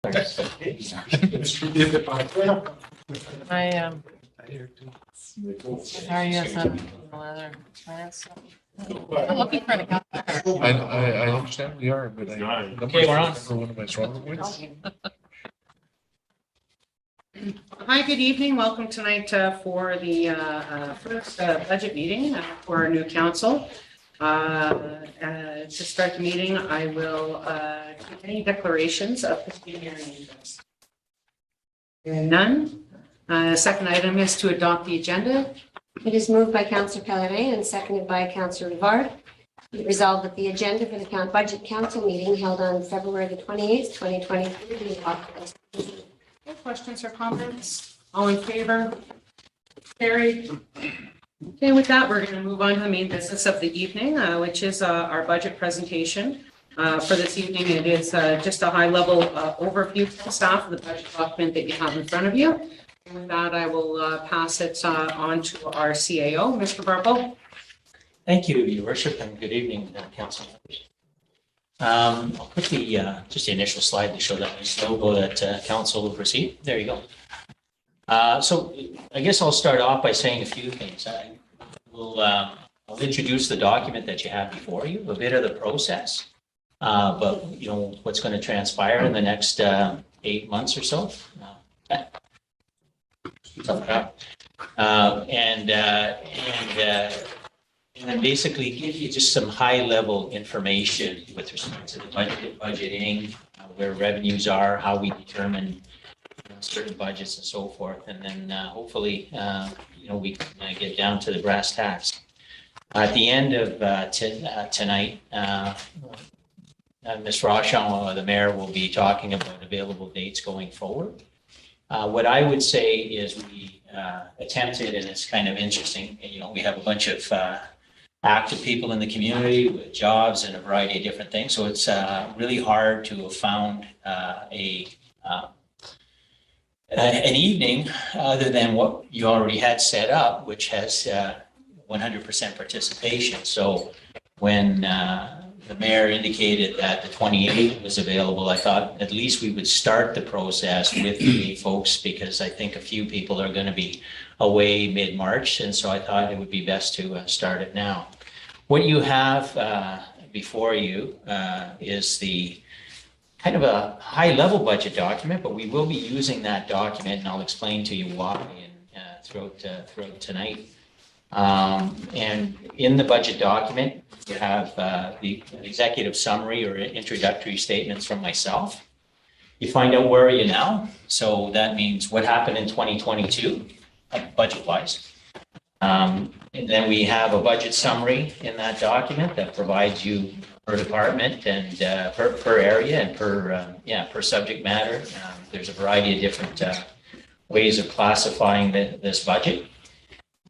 I are you some leather pants? I'm looking for an account. I understand we are, but Okay, we're on. One of my stronger points. Hi, good evening. Welcome tonight for the first budget meeting for our new council. To start the meeting, I will take any declarations of pecuniary interest. There are none. Second item is to adopt the agenda. It is moved by Councillor Pellerin and seconded by Councillor Rivard. Be resolved that the agenda for the Budget Council meeting held on February the 28th, 2023 be adopted. Any questions or comments? All in favor? Carried. Okay, with that, we're going to move on to the main business of the evening, which is our budget presentation. For this evening, it is just a high-level overview for the staff of the budget document that you have in front of you. And with that, I will pass it on to our CAO, Mr. Barpo. Thank you, Your Worship, and good evening, Council members. I'll put the just the initial slide to show that nice logo that Council will receive. There you go. So I guess I'll start off by saying a few things. I'll introduce the document that you have before you, a bit of the process, but you know what's going to transpire in the next 8 months or so. And then basically give you just some high-level information with respect to the budgeting, where revenues are, how we determine certain budgets and so forth, and then hopefully we can get down to the brass tacks. At the end of tonight, Ms. Rochon, the mayor, will be talking about available dates going forward. What I would say is we attempted, and it's kind of interesting, we have a bunch of active people in the community with jobs and a variety of different things. So it's really hard to have found an evening other than what you already had set up, which has 100% participation. So when the mayor indicated that the 28th was available, I thought at least we would start the process with the folks, because I think a few people are going to be away mid-March. And so I thought it would be best to start it now. What you have before you is the kind of a high-level budget document, but we will be using that document, and I'll explain to you why throughout tonight. And in the budget document, you have the executive summary or introductory statements from myself. You find out where are you now. So that means what happened in 2022, budget-wise. And then we have a budget summary in that document that provides you per department and per area and per subject matter. There's a variety of different ways of classifying this budget.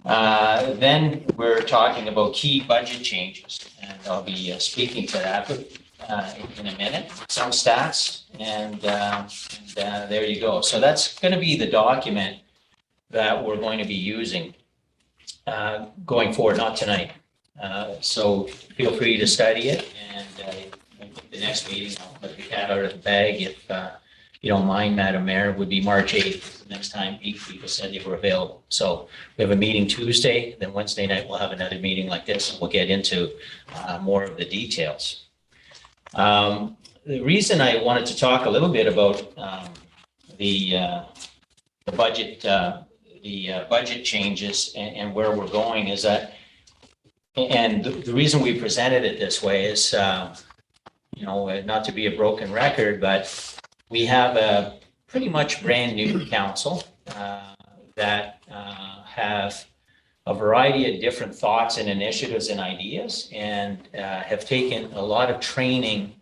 Then we're talking about key budget changes, and I'll be speaking to that in a minute. Some stats, and there you go. So that's going to be the document that we're going to be using going forward, not tonight. So feel free to study it, and the next meeting, I'll let the cat out of the bag if you don't mind, Madam Mayor, would be March 8th. The next time 8 people said they were available. So we have a meeting Tuesday, then Wednesday night we'll have another meeting like this, and we'll get into more of the details. The reason I wanted to talk a little bit about the budget changes and where we're going is that, and the reason we presented it this way is, not to be a broken record, but we have a pretty much brand new council that have a variety of different thoughts and initiatives and ideas, and have taken a lot of training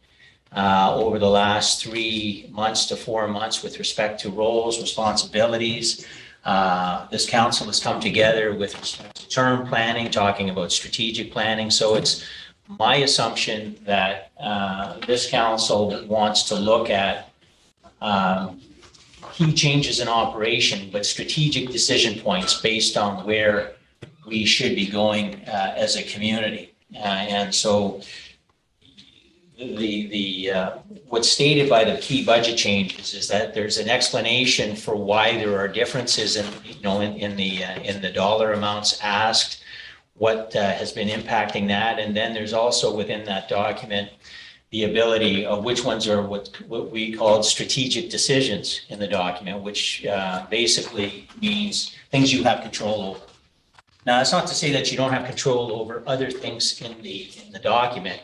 over the last 3 months to 4 months with respect to roles, responsibilities. This council has come together with respect to term planning, talking about strategic planning. So it's my assumption that this council wants to look at key changes in operation, but strategic decision points based on where we should be going as a community. And so what's stated by the key budget changes is that there's an explanation for why there are differences in, in the dollar amounts asked, what has been impacting that. And then there's also within that document, the ability of which ones are what we call strategic decisions in the document, which basically means things you have control over. Now, that's not to say that you don't have control over other things in the document,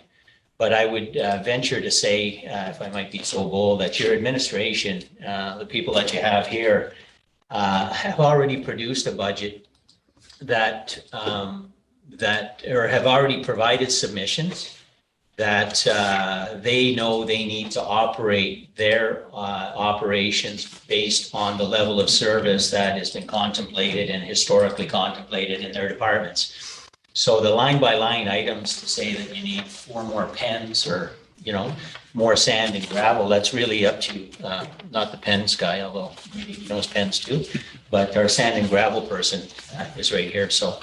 but I would venture to say, if I might be so bold, that your administration, the people that you have here, have already produced a budget that or have already provided submissions that they know they need to operate their operations based on the level of service that has been contemplated and historically contemplated in their departments. So the line by line items to say that you need 4 more pens or, more sand and gravel, that's really up to, not the pens guy, although maybe he knows pens too, but our sand and gravel person is right here. So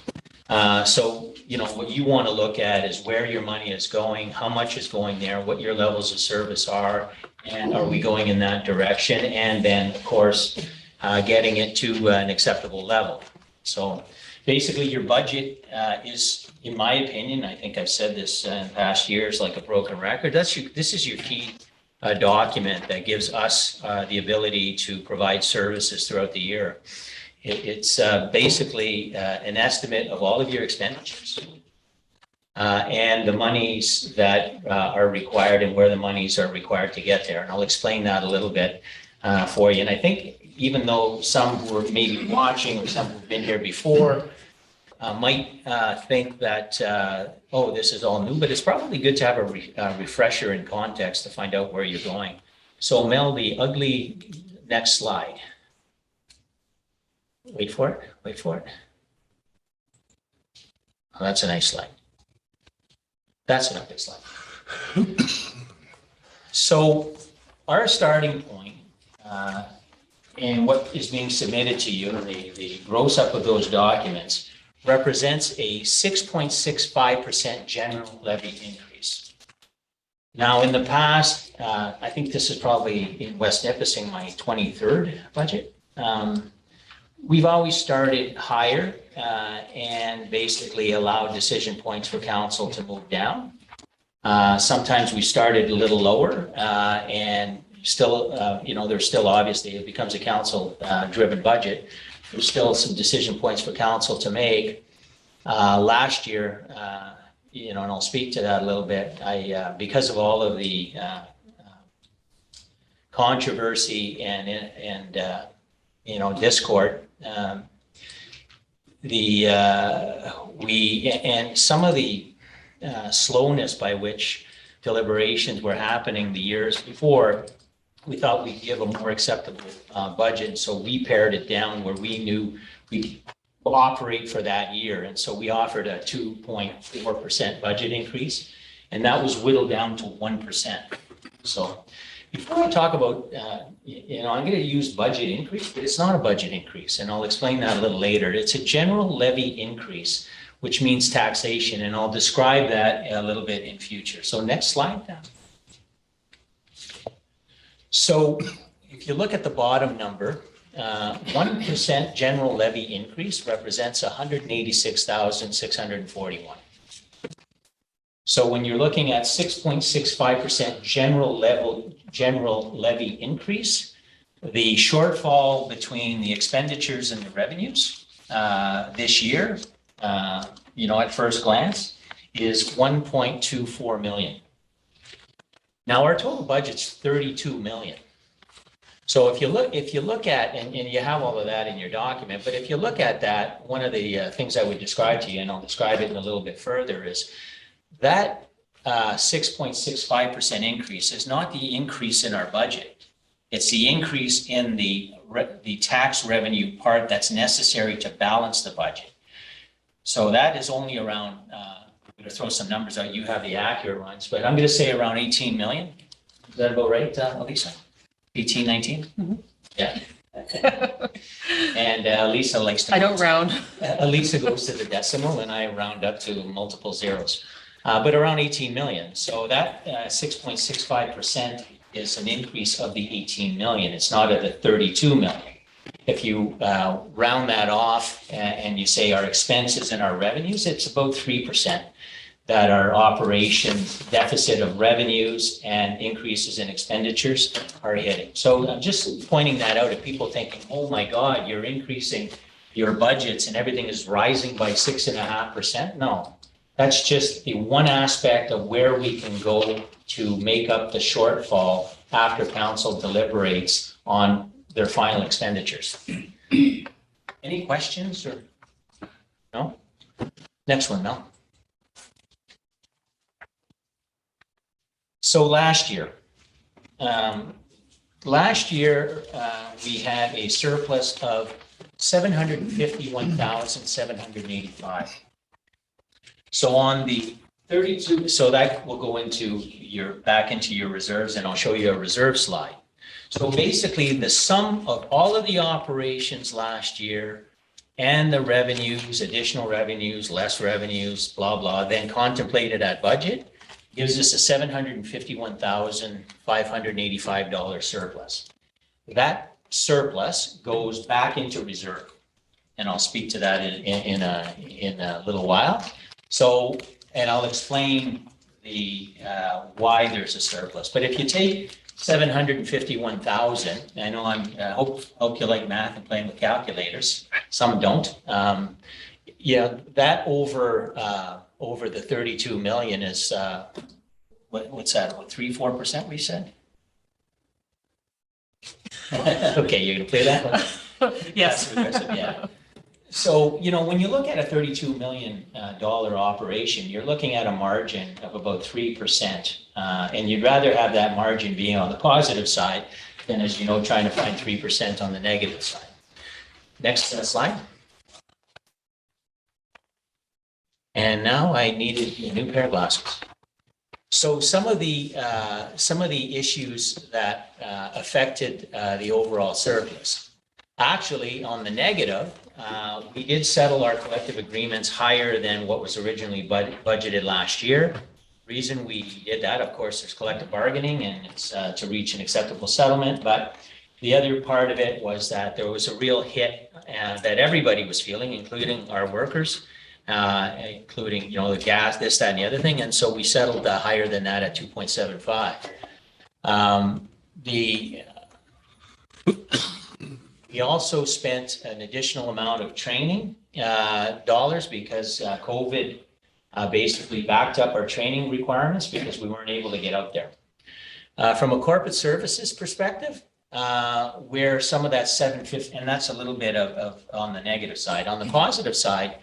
what you want to look at is where your money is going, how much is going there, what your levels of service are, and are we going in that direction? And then, of course, getting it to an acceptable level. So basically, your budget is, in my opinion, I think I've said this in past years like a broken record, this is your key document that gives us the ability to provide services throughout the year. It's basically an estimate of all of your expenditures and the monies that are required and where the monies are required to get there. And I'll explain that a little bit for you. And I think even though some who are maybe watching or some who've been here before might think that, oh, this is all new, but it's probably good to have a refresher in context to find out where you're going. So Mel, the ugly next slide. Wait for it. Oh, that's a nice slide. That's an ugly slide. So our starting point and what is being submitted to you, the gross up of those documents, represents a 6.65% general levy increase. Now, in the past, I think this is probably in West Nipissing, my 23rd budget. We've always started higher and basically allowed decision points for council to move down. Sometimes we started a little lower and still, there's still obviously, it becomes a council driven budget. There's still some decision points for council to make. Last year, and I'll speak to that a little bit, because of all of the controversy and discord, and some of the slowness by which deliberations were happening the years before, we thought we'd give a more acceptable budget. So we pared it down where we knew we'd operate for that year. And so we offered a 2.4% budget increase, and that was whittled down to 1%. So before I talk about, I'm going to use budget increase, but it's not a budget increase, and I'll explain that a little later. It's a general levy increase, which means taxation, and I'll describe that a little bit in future. So next slide. So if you look at the bottom number, 1% general levy increase represents 186,641. So when you're looking at 6.65% general levy increase, the shortfall between the expenditures and the revenues this year, at first glance, is 1.24 million. Now our total budget's 32 million. So if you look at, and you have all of that in your document, but if you look at that, one of the things I would describe to you, and I'll describe it in a little bit further, is that 6.65% increase is not the increase in our budget. It's the increase in the tax revenue part that's necessary to balance the budget. So that is only around, I'm going to throw some numbers out. You have the accurate ones, but I'm going to say around 18 million. Is that about right, Elisa? 18, 19? Mm-hmm. Yeah. And Lisa likes to. I don't round. Lisa goes to the decimal, and I round up to multiple zeros. but around 18 million. So that 6.65% is an increase of the 18 million. It's not at the 32 million. If you round that off and you say our expenses and our revenues, it's about 3% that our operations deficit of revenues and increases in expenditures are hitting. So I'm just pointing that out if people thinking, oh my God, you're increasing your budgets and everything is rising by 6.5%. No, that's just the one aspect of where we can go to make up the shortfall after council deliberates on their final expenditures. Any questions or no? Next one, Mel. So last year we had a surplus of 751,785. So on the 32, so that will go into back into your reserves, and I'll show you a reserve slide. So basically the sum of all of the operations last year and the revenues, additional revenues, less revenues, blah, blah, then contemplated at budget gives us a $751,585 surplus. That surplus goes back into reserve, and I'll speak to that in a little while. So, and I'll explain the why there's a surplus. But if you take 751,000, I know hope you like math and playing with calculators. Some don't. Yeah, that over the 32 million is what's that? What, 3-4% we said? Okay, you're gonna play that? Yes. Yeah. So, you know, when you look at a $32 million operation, you're looking at a margin of about 3%. And you'd rather have that margin being on the positive side than, as you know, trying to find 3% on the negative side. Next slide. And now I needed a new pair of glasses. So some of the issues that affected the overall surplus. Actually, on the negative, we did settle our collective agreements higher than what was originally budgeted last year. Reason we did that, of course, there's collective bargaining and it's to reach an acceptable settlement. But the other part of it was that there was a real hit that everybody was feeling, including our workers, including, you know, the gas, this, that, and the other thing. And so we settled higher than that at 2.75. We also spent an additional amount of training dollars because COVID basically backed up our training requirements because we weren't able to get out there. From a corporate services perspective, where some of that 750, and that's a little bit of on the negative side. On the positive side,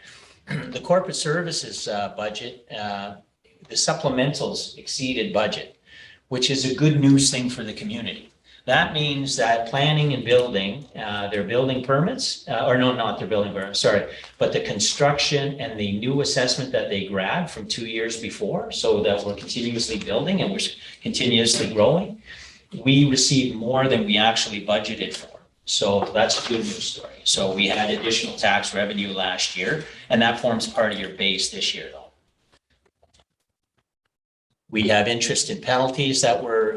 the corporate services budget, the supplementals exceeded budget, which is a good news thing for the community. That means that planning and building, their building permits, or no, not their building permits, sorry, but the construction and the new assessment that they grabbed from 2 years before, so that we're continuously building and we're continuously growing, we received more than we actually budgeted for. So that's a good news story. So we had additional tax revenue last year, and that forms part of your base this year, though. We have interest in penalties that were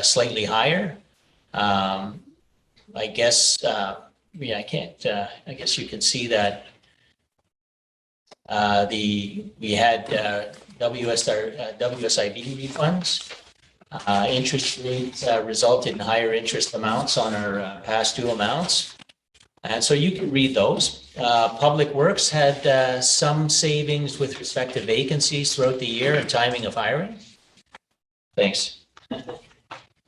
slightly higher. I guess, yeah, I can't. I guess you can see that we had WSIB refunds. Interest rates resulted in higher interest amounts on our past due amounts. And so you can read those. Public Works had some savings with respect to vacancies throughout the year and timing of hiring. Thanks. Going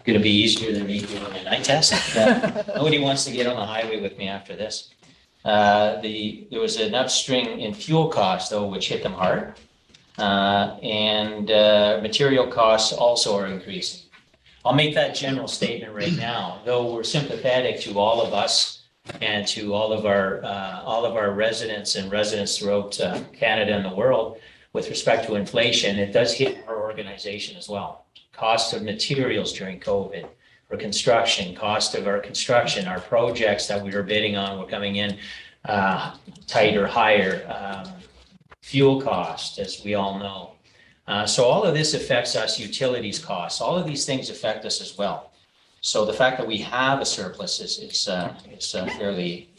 to be easier than me doing a night test. Nobody wants to get on the highway with me after this. There was an upswing in fuel costs, though, which hit them hard. And material costs also are increasing. I'll make that general statement right now, though we're sympathetic to all of us and to all of our residents throughout Canada and the world with respect to inflation. It does hit our organization as well. Cost of materials during COVID, for construction, cost of our construction, our projects that we were bidding on were coming in tight or higher. fuel cost, as we all know. So all of this affects us, utilities costs, all of these things affect us as well. So the fact that we have a surplus is fairly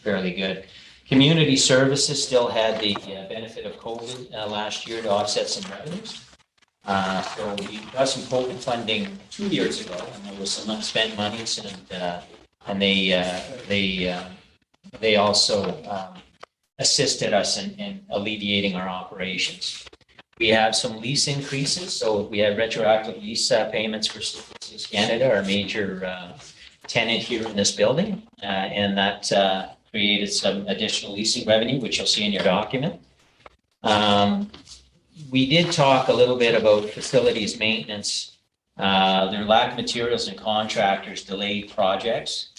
good. Community services still had the benefit of COVID last year to offset some revenues. So we got some COVID funding 2 years ago, and there was some unspent monies, and they also assisted us in alleviating our operations. We have some lease increases, so we had retroactive lease payments for Services Canada, our major tenant here in this building, and that created some additional leasing revenue, which you'll see in your document. We did talk a little bit about facilities maintenance. Their lack of materials and contractors delayed projects.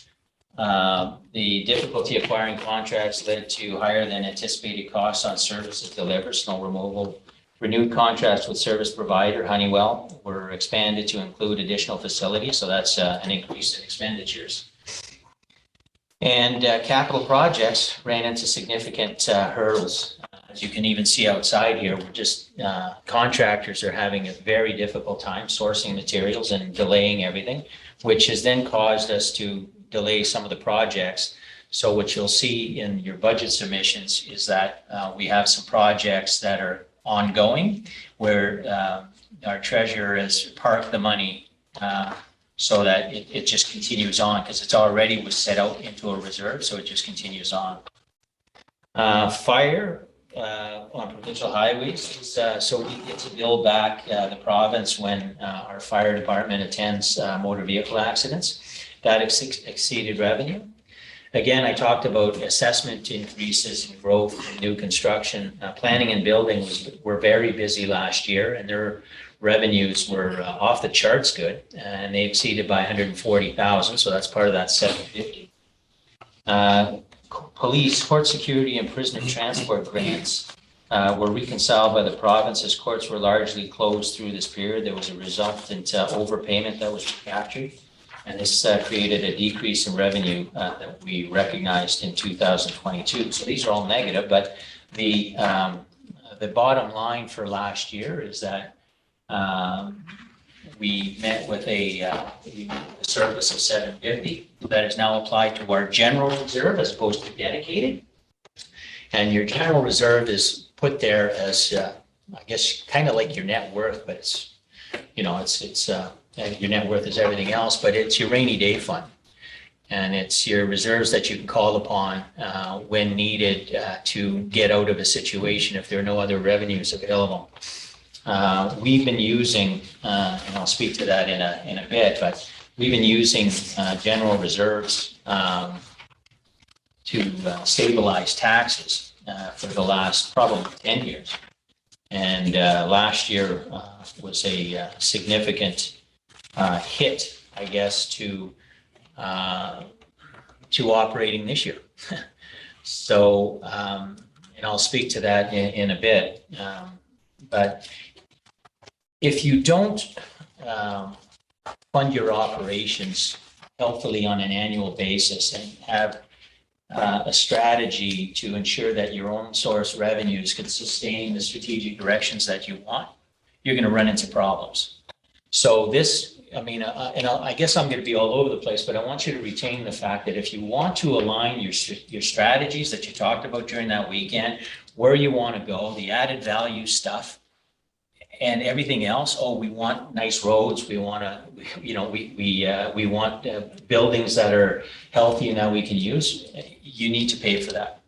The difficulty acquiring contracts led to higher than anticipated costs on services delivered, snow removal. Renewed contracts with service provider Honeywell were expanded to include additional facilities, so that's an increase in expenditures. And capital projects ran into significant hurdles. As you can even see outside here, we're just contractors are having a very difficult time sourcing materials and delaying everything, which has then caused us to delay some of the projects. So what you'll see in your budget submissions is that we have some projects that are ongoing where our treasurer has parked the money so that it just continues on, because it's already was set out into a reserve, so it just continues on. Fire on provincial highways, so we get to bill back the province when our fire department attends motor vehicle accidents. That exceeded revenue. Again, I talked about assessment increases in growth and new construction. Planning and building were very busy last year, and their revenues were off the charts good, and they exceeded by 140,000. So that's part of that 750. Police, court security, and prisoner transport grants were reconciled by the province as courts were largely closed through this period. There was a resultant overpayment that was recaptured. And this created a decrease in revenue that we recognized in 2022. So these are all negative, but the bottom line for last year is that we met with a surplus of 750 that is now applied to our general reserve as opposed to dedicated. And your general reserve is put there as, I guess, kind of like your net worth, but it's, and your net worth is everything else, but it's your rainy day fund. And it's your reserves that you can call upon when needed to get out of a situation if there are no other revenues available. We've been using, and I'll speak to that in a bit, but we've been using general reserves to stabilize taxes for the last probably 10 years. And last year was a significant hit, I guess, to operating this year. So, and I'll speak to that in a bit. But if you don't fund your operations healthily on an annual basis and have a strategy to ensure that your own source revenues can sustain the strategic directions that you want, you're going to run into problems. So this, I guess I'm going to be all over the place, but I want you to retain the fact that if you want to align your strategies that you talked about during that weekend, where you want to go, the added value stuff, and everything else. Oh, we want nice roads. We want to, we want buildings that are healthy and that we can use. You need to pay for that.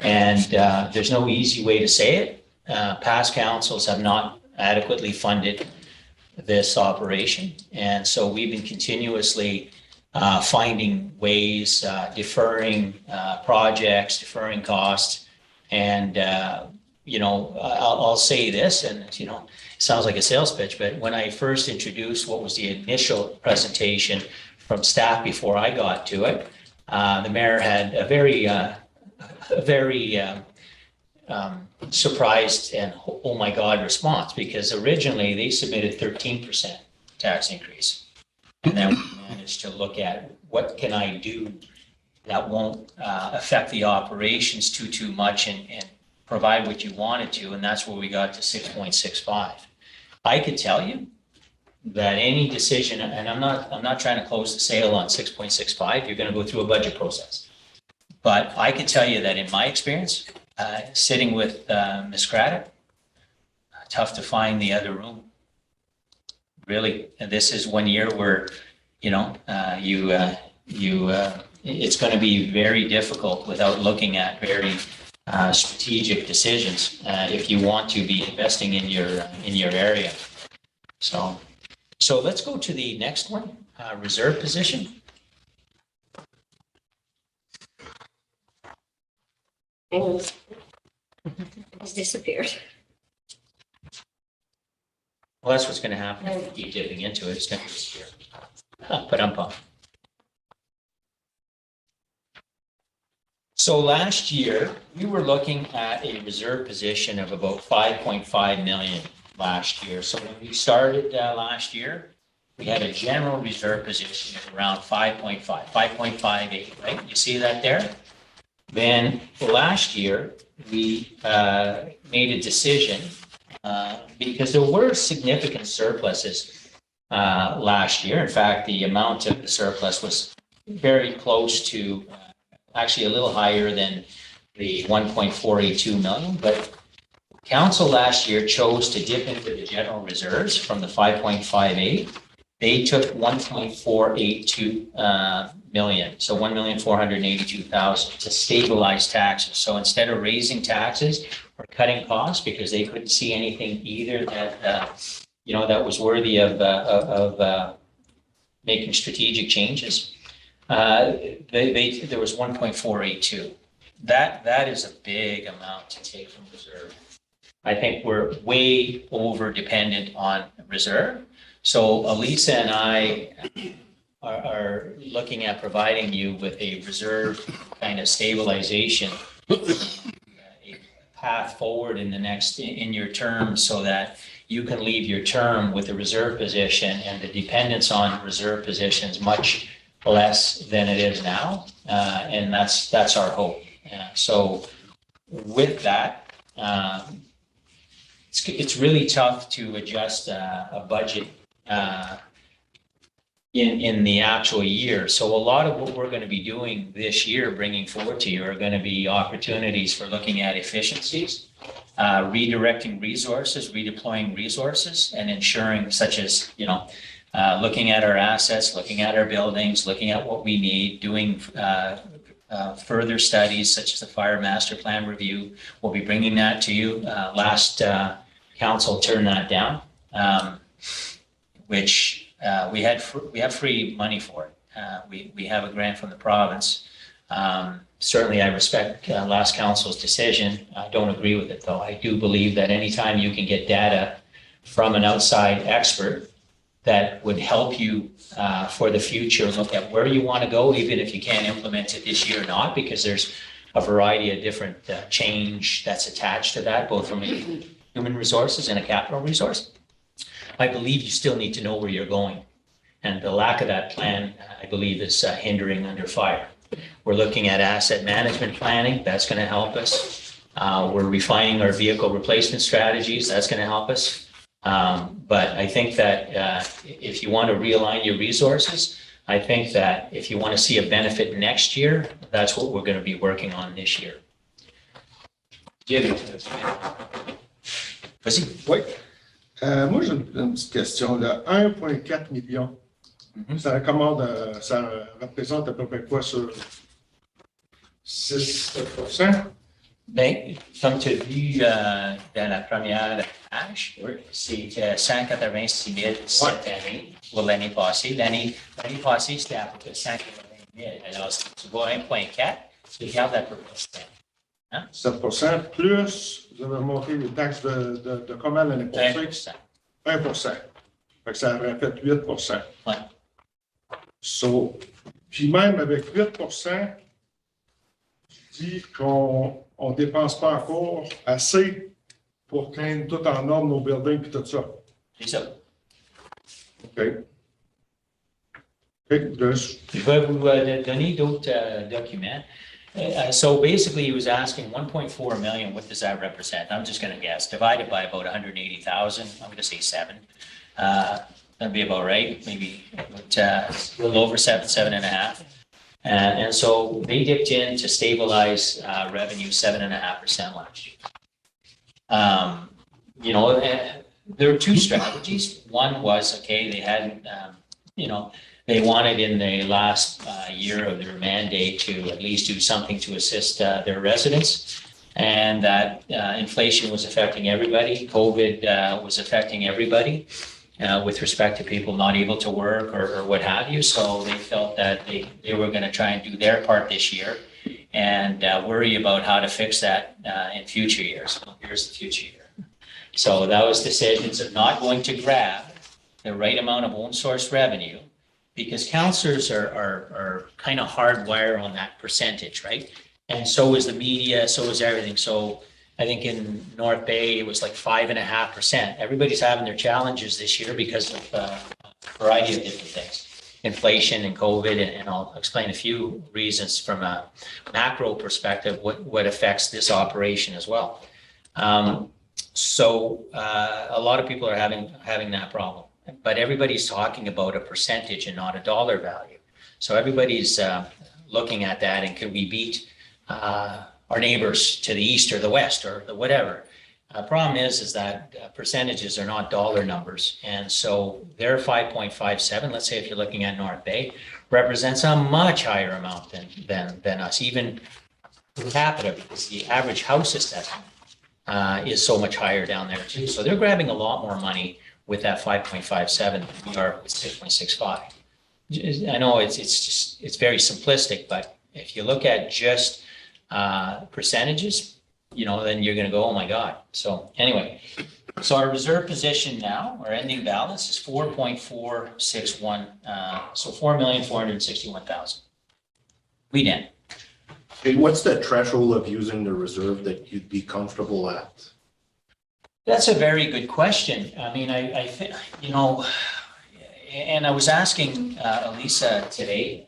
And there's no easy way to say it. Past councils have not adequately funded this operation. And so we've been continuously finding ways, deferring projects, deferring costs. And, I'll say this, and, it sounds like a sales pitch, but when I first introduced what was the initial presentation from staff before I got to it, the mayor had a very surprised and oh my God response, because originally they submitted 13% tax increase. And then we managed to look at what can I do that won't affect the operations too much and provide what you wanted to, and that's where we got to 6.65. I could tell you that any decision, and I'm not trying to close the sale on 6.65, you're going to go through a budget process. But I can tell you that in my experience, sitting with Ms. Craddock, tough to find the other room. Really, and this is one year where, you know, it's going to be very difficult without looking at very strategic decisions if you want to be investing in your area. So let's go to the next one, reserve position. And it's disappeared. Well, that's what's going to happen if you keep dipping into it. It's going to disappear. But I'm pumped. So last year, we were looking at a reserve position of about 5.5 million last year. So when we started last year, we had a general reserve position of around 5.58, right? You see that there? Then last year, we made a decision because there were significant surpluses last year. In fact, the amount of the surplus was very close to, actually a little higher than the 1.482 million. But council last year chose to dip into the general reserves from the 5.58. They took 1.482 million, so 1,482,000 to stabilize taxes. So instead of raising taxes or cutting costs because they couldn't see anything either that that was worthy of making strategic changes, there was 1.482. That is a big amount to take from reserve. I think we're way over dependent on reserve. So Elisa and I are looking at providing you with a reserve kind of stabilization, a path forward in your term so that you can leave your term with a reserve position and the dependence on reserve positions much less than it is now. And that's our hope. So with that, it's really tough to adjust a budget in the actual year. So a lot of what we're going to be doing this year, bringing forward to you, are going to be opportunities for looking at efficiencies, redirecting resources, redeploying resources, and ensuring, such as, looking at our assets, looking at our buildings, looking at what we need, doing further studies such as the fire master plan review. We'll be bringing that to you. Last council turned that down, which we have free money for it. We have a grant from the province. Certainly, I respect last council's decision. I don't agree with it, though. I do believe that anytime you can get data from an outside expert that would help you for the future, look at where you want to go, even if you can't implement it this year or not, because there's a variety of different change that's attached to that, both from a human resources and a capital resource. I believe you still need to know where you're going. And the lack of that plan, I believe, is hindering under fire. We're looking at asset management planning. That's going to help us. We're refining our vehicle replacement strategies. That's going to help us. But I think that if you want to realign your resources, I think that if you want to see a benefit next year, that's what we're going to be working on this year. Jimmy. Vas-y. Oui. Moi, j'ai une petite question. Le 1,4 million, ça représente à peu près quoi sur 6%? Bien, comme tu as vu dans la première page, c'est 186 000 cette année pour l'année passée. L'année passée, c'était à peu près 180 000. Alors, si tu vois 1,4, tu regardes à peu près ça. 7% plus, vous avez monté les taxes de comment l'année passée? 1%. Fait que ça aurait fait 8%. Ouais. So, puis même avec 8%, tu dis qu'on ne dépense pas encore assez pour clean tout en ordre nos buildings et tout ça. C'est ça. OK. OK. Je vais vous donner d'autres documents. So basically he was asking 1.4 million, what does that represent? I'm just gonna guess, divided by about 180,000, I'm gonna say 7. That'd be about right, maybe a little over 7.5. And so they dipped in to stabilize revenue 7.5% last year. You know, there were two strategies. One was, okay, they hadn't, you know, they wanted in the last year of their mandate to at least do something to assist their residents. And that inflation was affecting everybody. COVID was affecting everybody with respect to people not able to work or what have you. So they felt that they were going to try and do their part this year and worry about how to fix that in future years. Well, here's the future year. So that was decisions of not going to grab the right amount of own source revenue, because councillors are kind of hardwired on that percentage, right? And so is the media, so is everything. So I think in North Bay, it was like 5.5%. Everybody's having their challenges this year because of a variety of different things. Inflation and COVID, and I'll explain a few reasons from a macro perspective, what affects this operation as well. So a lot of people are having that problem, but everybody's talking about a percentage and not a dollar value. So everybody's looking at that, and can we beat our neighbors to the east or the west or the whatever. Problem is that percentages are not dollar numbers. And so their 5.57, let's say if you're looking at North Bay, represents a much higher amount than us, even per capita, because the average house assessment is so much higher down there too. So they're grabbing a lot more money with that 5.57 than we are with 6.65. I know it's very simplistic, but if you look at just percentages, you know, then you're going to go, oh my God. So anyway, so our reserve position now, our ending balance is 4.461. So 4,461,000. We end. Hey, what's the threshold of using the reserve that you'd be comfortable at? That's a very good question. I mean, I think, you know, and I was asking Elisa today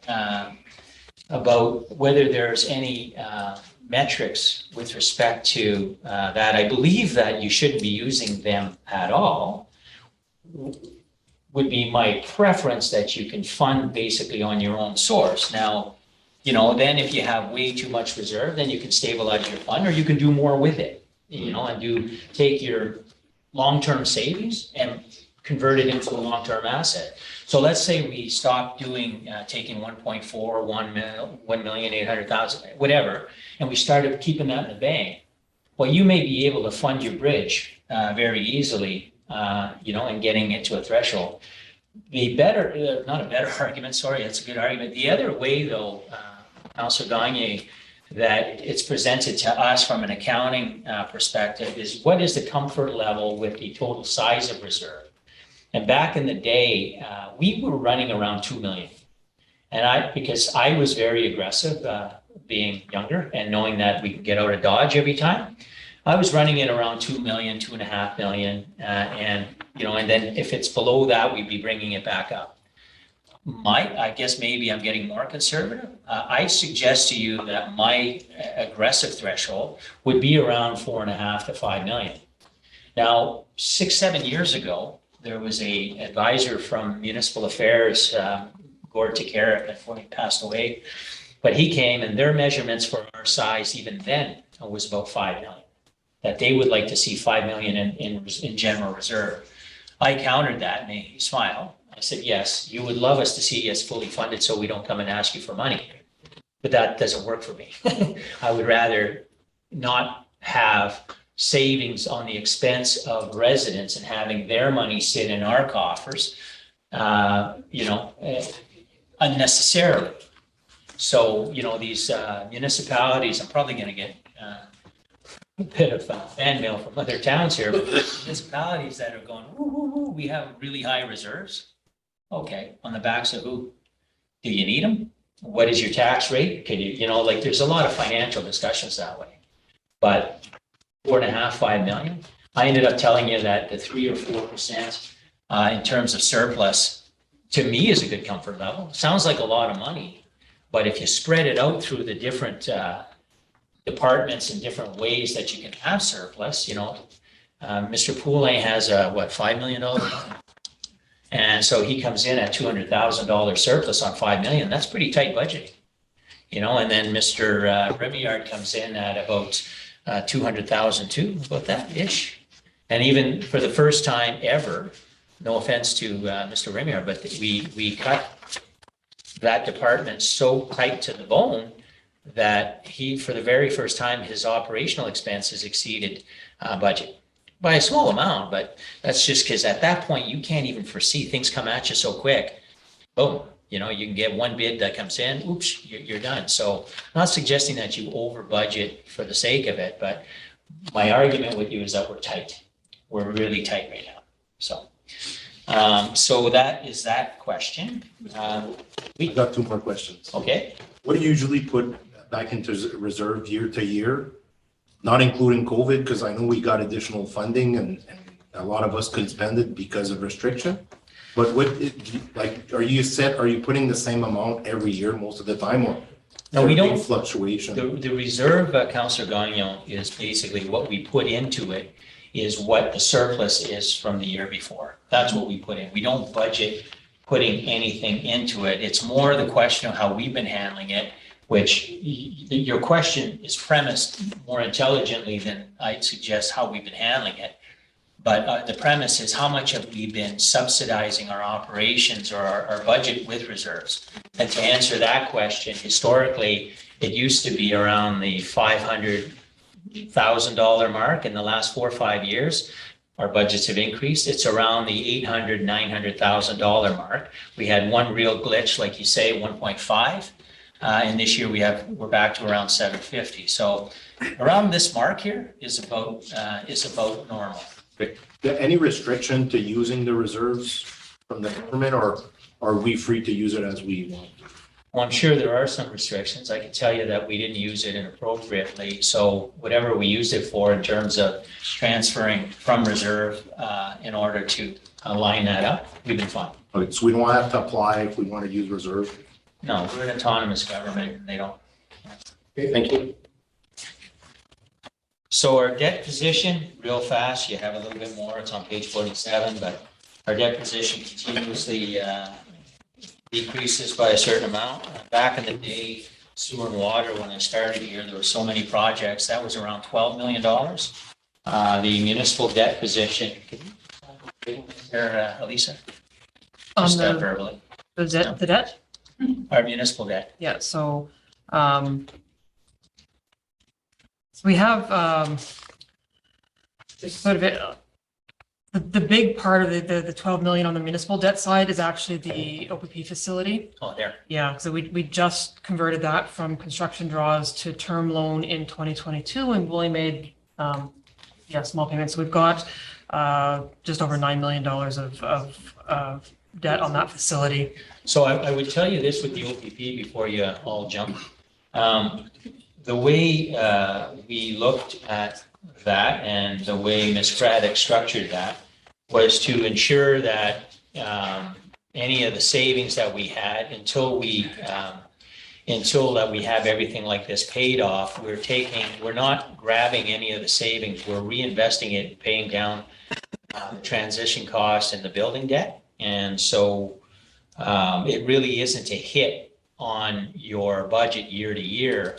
about whether there's any metrics with respect to that. I believe that you shouldn't be using them at all. Would be my preference that you can fund basically on your own source. Now, you know, then if you have way too much reserve, then you can stabilize your fund, or you can do more with it, you know, and take your long-term savings and convert it into a long-term asset. So let's say we stop doing, taking 1.4, 1,800,000, whatever, and we started keeping that in the bank. Well, you may be able to fund your bridge very easily, you know, and getting it to a threshold. The better, not a better argument, sorry, that's a good argument. The other way though, Councillor Gagne, that it's presented to us from an accounting perspective is what is the comfort level with the total size of reserve? And back in the day, we were running around 2 million. And because I was very aggressive being younger and knowing that we could get out of Dodge every time, I was running it around 2 million, 2.5 million. And, you know, and then if it's below that, we'd be bringing it back up. I guess maybe I'm getting more conservative. I suggest to you that my aggressive threshold would be around 4.5 to 5 million. Now, 6-7 years ago, there was a advisor from Municipal Affairs, Gord Takara, before he passed away, but he came and their measurements for our size even then was about 5 million, that they would like to see 5 million in general reserve. I countered that and he smiled. I said, yes, you would love us to see us fully funded so we don't come and ask you for money. But that doesn't work for me. I would rather not have savings on the expense of residents and having their money sit in our coffers, you know, unnecessarily. So, you know, these municipalities, I'm probably going to get a bit of fan mail from other towns here, but municipalities that are going, woo, woo, woo, we have really high reserves. Okay, on the backs of who? Do you need them? What is your tax rate? Can you know, like there's a lot of financial discussions that way. But 4.5, 5 million. I ended up telling you that the 3 or 4% in terms of surplus to me is a good comfort level. Sounds like a lot of money, But if you spread it out through the different departments and different ways that you can have surplus, Mr. Poulin has a, $5 million? And so he comes in at $200,000 surplus on 5 million. That's pretty tight budgeting, and then Mr. Remillard comes in at about 200,000 too, about that ish. And even for the first time ever, no offense to Mr. Remillard, but we cut that department so tight to the bone that for the very first time, his operational expenses exceeded budget by a small amount, but that's just because at that point, you can't even foresee things come at you so quick. Boom, you can get one bid that comes in, oops, you're done. So I'm not suggesting that you over budget for the sake of it, but my argument with you is that we're tight. We're really tight right now. So that is that question. I got two more questions. Okay. What do you usually put back into reserve year to year? Not including COVID, because I know we got additional funding and a lot of us couldn't spend it because of restriction. But are you putting the same amount every year most of the time, or? No, we don't. Fluctuation. The reserve, Councillor Gagnon, is basically what we put into it is what the surplus is from the year before. That's what we put in. We don't budget putting anything into it. It's more the question of how we've been handling it, which your question is premised more intelligently than I'd suggest how we've been handling it. But the premise is how much have we been subsidizing our operations or our budget with reserves? And to answer that question, historically, it used to be around the $500,000 mark. In the last 4 or 5 years, our budgets have increased. It's around the $800,000, $900,000 mark. We had one real glitch, like you say, 1.5. And this year we're back to around 750. So around this mark here is about normal. Any restriction to using the reserves from the government, or are we free to use it as we want? Well, I'm sure there are some restrictions. I can tell you that we didn't use it inappropriately. So whatever we used it for in terms of transferring from reserve in order to line that up, we've been fine. Okay, so we don't have to apply if we want to use reserve? No, we're an autonomous government. They don't. Okay, thank you. So our debt position, real fast, you have a little bit more. It's on page 47, but our debt position continuously decreases by a certain amount. Back in the day, sewer and water, when I started here, there were so many projects. That was around $12 million. The municipal debt position, Elisa? On Just the verbally. the debt? Our municipal debt. Yeah, so we have sort of the big part of the 12 million on the municipal debt side is actually the OPP facility. Oh, there. Yeah, so we just converted that from construction draws to term loan in 2022, and we only made small payments. So we've got just over $9 million of debt on that facility. So I would tell you this with the OPP before you all jump. The way we looked at that and the way Ms. Craddock structured that was to ensure that any of the savings that we had until that we have everything like this paid off, we're not grabbing any of the savings, we're reinvesting it, paying down the transition costs and the building debt. And so it really isn't a hit on your budget year to year.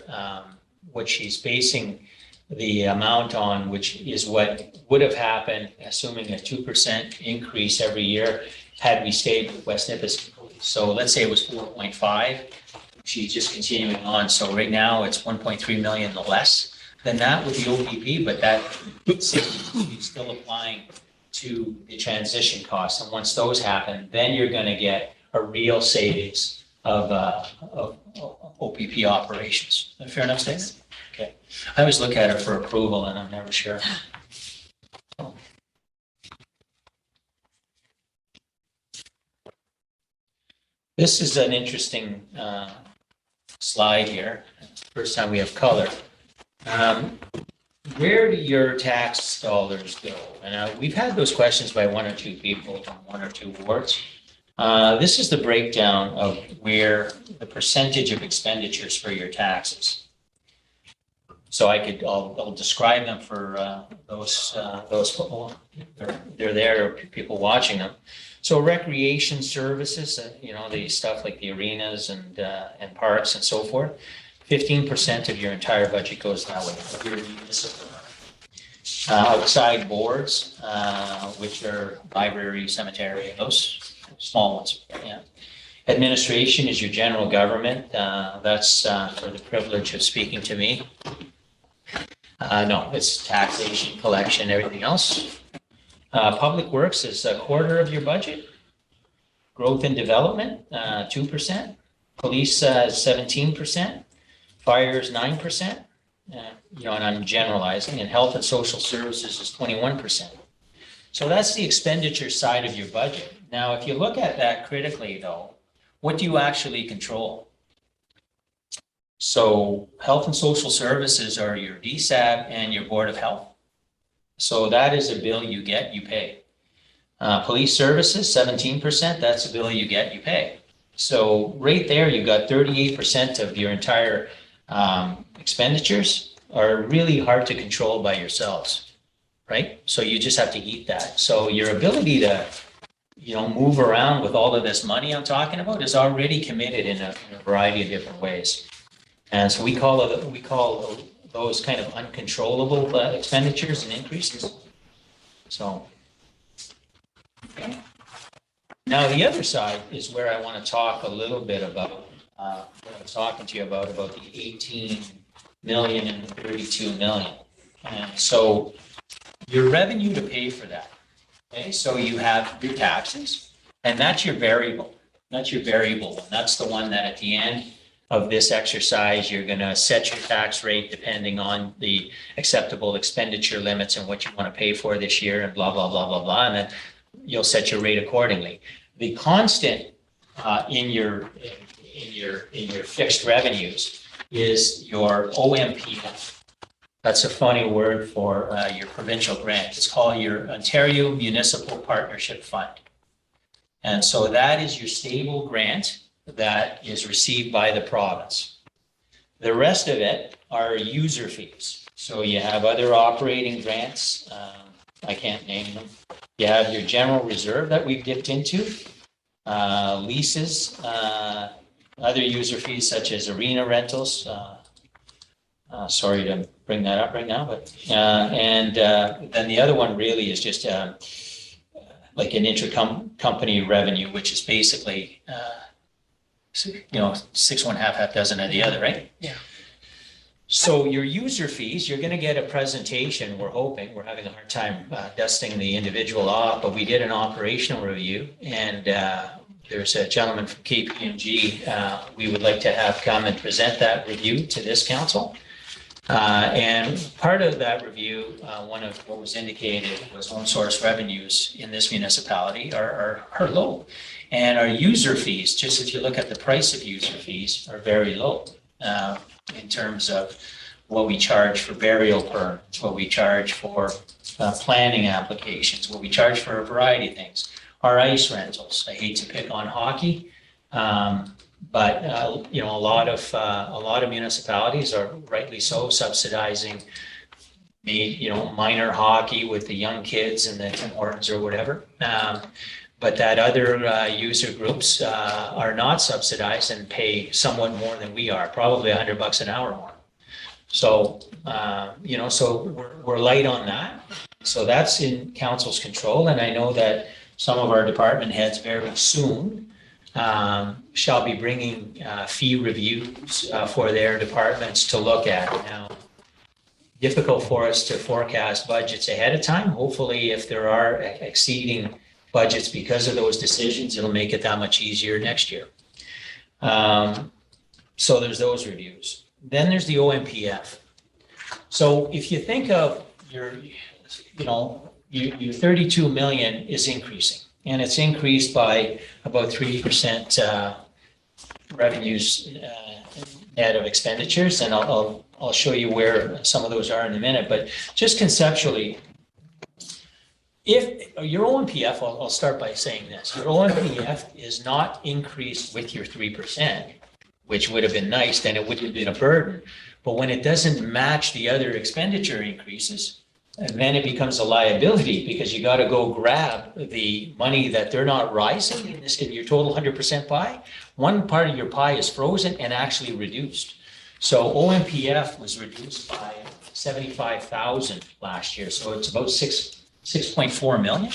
What she's basing the amount on, which is what would have happened, assuming a 2% increase every year had we stayed with West Nipissing. So let's say it was 4.5. She's just continuing on. So right now it's 1.3 million less than that with the OPP, but that she's still applying to the transition costs. And once those happen, then you're going to get a real savings of OPP operations. Is that fair enough statement? Okay. I always look at it for approval and I'm never sure. This is an interesting slide here. First time we have color. Where do your tax dollars go? And we've had those questions by one or two people from one or two wards. This is the breakdown of where the percentage of expenditures for your taxes. So I'll describe them for those they're there, people watching them. So recreation services, the stuff like the arenas and parks and so forth, 15% of your entire budget goes that way. Your municipal. Outside boards, which are library, cemetery, those small ones. Yeah. Administration is your general government. That's for the privilege of speaking to me. No, it's taxation, collection, everything else. Public works is a quarter of your budget. Growth and development, 2%. Police, 17%. Fire is 9%. And I'm generalizing, and health and social services is 21%. So that's the expenditure side of your budget. Now, if you look at that critically, though, what do you actually control? So health and social services are your DSAB and your Board of Health. So that is a bill you get, you pay. Police services, 17%, that's a bill you get, you pay. So right there, you got 38% of your entire expenditures are really hard to control by yourselves, right? So you just have to eat that. So your ability to, move around with all of this money I'm talking about is already committed in a variety of different ways. And so we call those kind of uncontrollable expenditures and increases. So, okay. Now the other side is where I want to talk a little bit about what I was talking to you about the 18 million and the 32 million. And so your revenue to pay for that. Okay, so you have your taxes, and that's your variable. That's your variable one. That's the one that at the end of this exercise, you're going to set your tax rate depending on the acceptable expenditure limits and what you want to pay for this year and blah, blah, blah, blah, blah. And then you'll set your rate accordingly. The constant in your fixed revenues is your OMPF. That's a funny word for your provincial grant. It's called your Ontario Municipal Partnership Fund. And so that is your stable grant that is received by the province. The rest of it are user fees. So you have other operating grants. I can't name them. You have your general reserve that we've dipped into, leases, other user fees such as arena rentals. Sorry to bring that up right now, but then the other one really is just like an intercompany revenue, which is basically 6 1/2, half dozen of the other, right? Yeah. So your user fees, you're going to get a presentation. We're hoping, we're having a hard time dusting the individual off, but we did an operational review, and there's a gentleman from KPMG we would like to have come and present that review to this council. And part of that review, one of what was indicated was own source revenues in this municipality are low. And our user fees, just if you look at the price of user fees, are very low in terms of what we charge for burial permits, what we charge for planning applications, what we charge for a variety of things. Our ice rentals, I hate to pick on hockey, but a lot of municipalities are rightly so subsidizing minor hockey with the young kids and the Tim Hortons or whatever. But that other user groups are not subsidized and pay somewhat more than we are, probably $100 an hour more. So, so we're light on that. So that's in council's control. And I know that some of our department heads very soon shall be bringing fee reviews for their departments to look at. Now, difficult for us to forecast budgets ahead of time. Hopefully, if there are exceeding budgets because of those decisions, it'll make it that much easier next year. So there's those reviews. Then there's the OMPF. So if you think of your 32 million is increasing, and it's increased by about 3% revenues net of expenditures, and I'll show you where some of those are in a minute. But just conceptually, if your OMPF, I'll start by saying this, your OMPF is not increased with your 3%, which would have been nice, then it wouldn't have been a burden. But when it doesn't match the other expenditure increases, and then it becomes a liability because you got to go grab the money that they're not rising in your total 100% pie. One part of your pie is frozen and actually reduced. So OMPF was reduced by 75,000 last year. So it's about 6.4 million.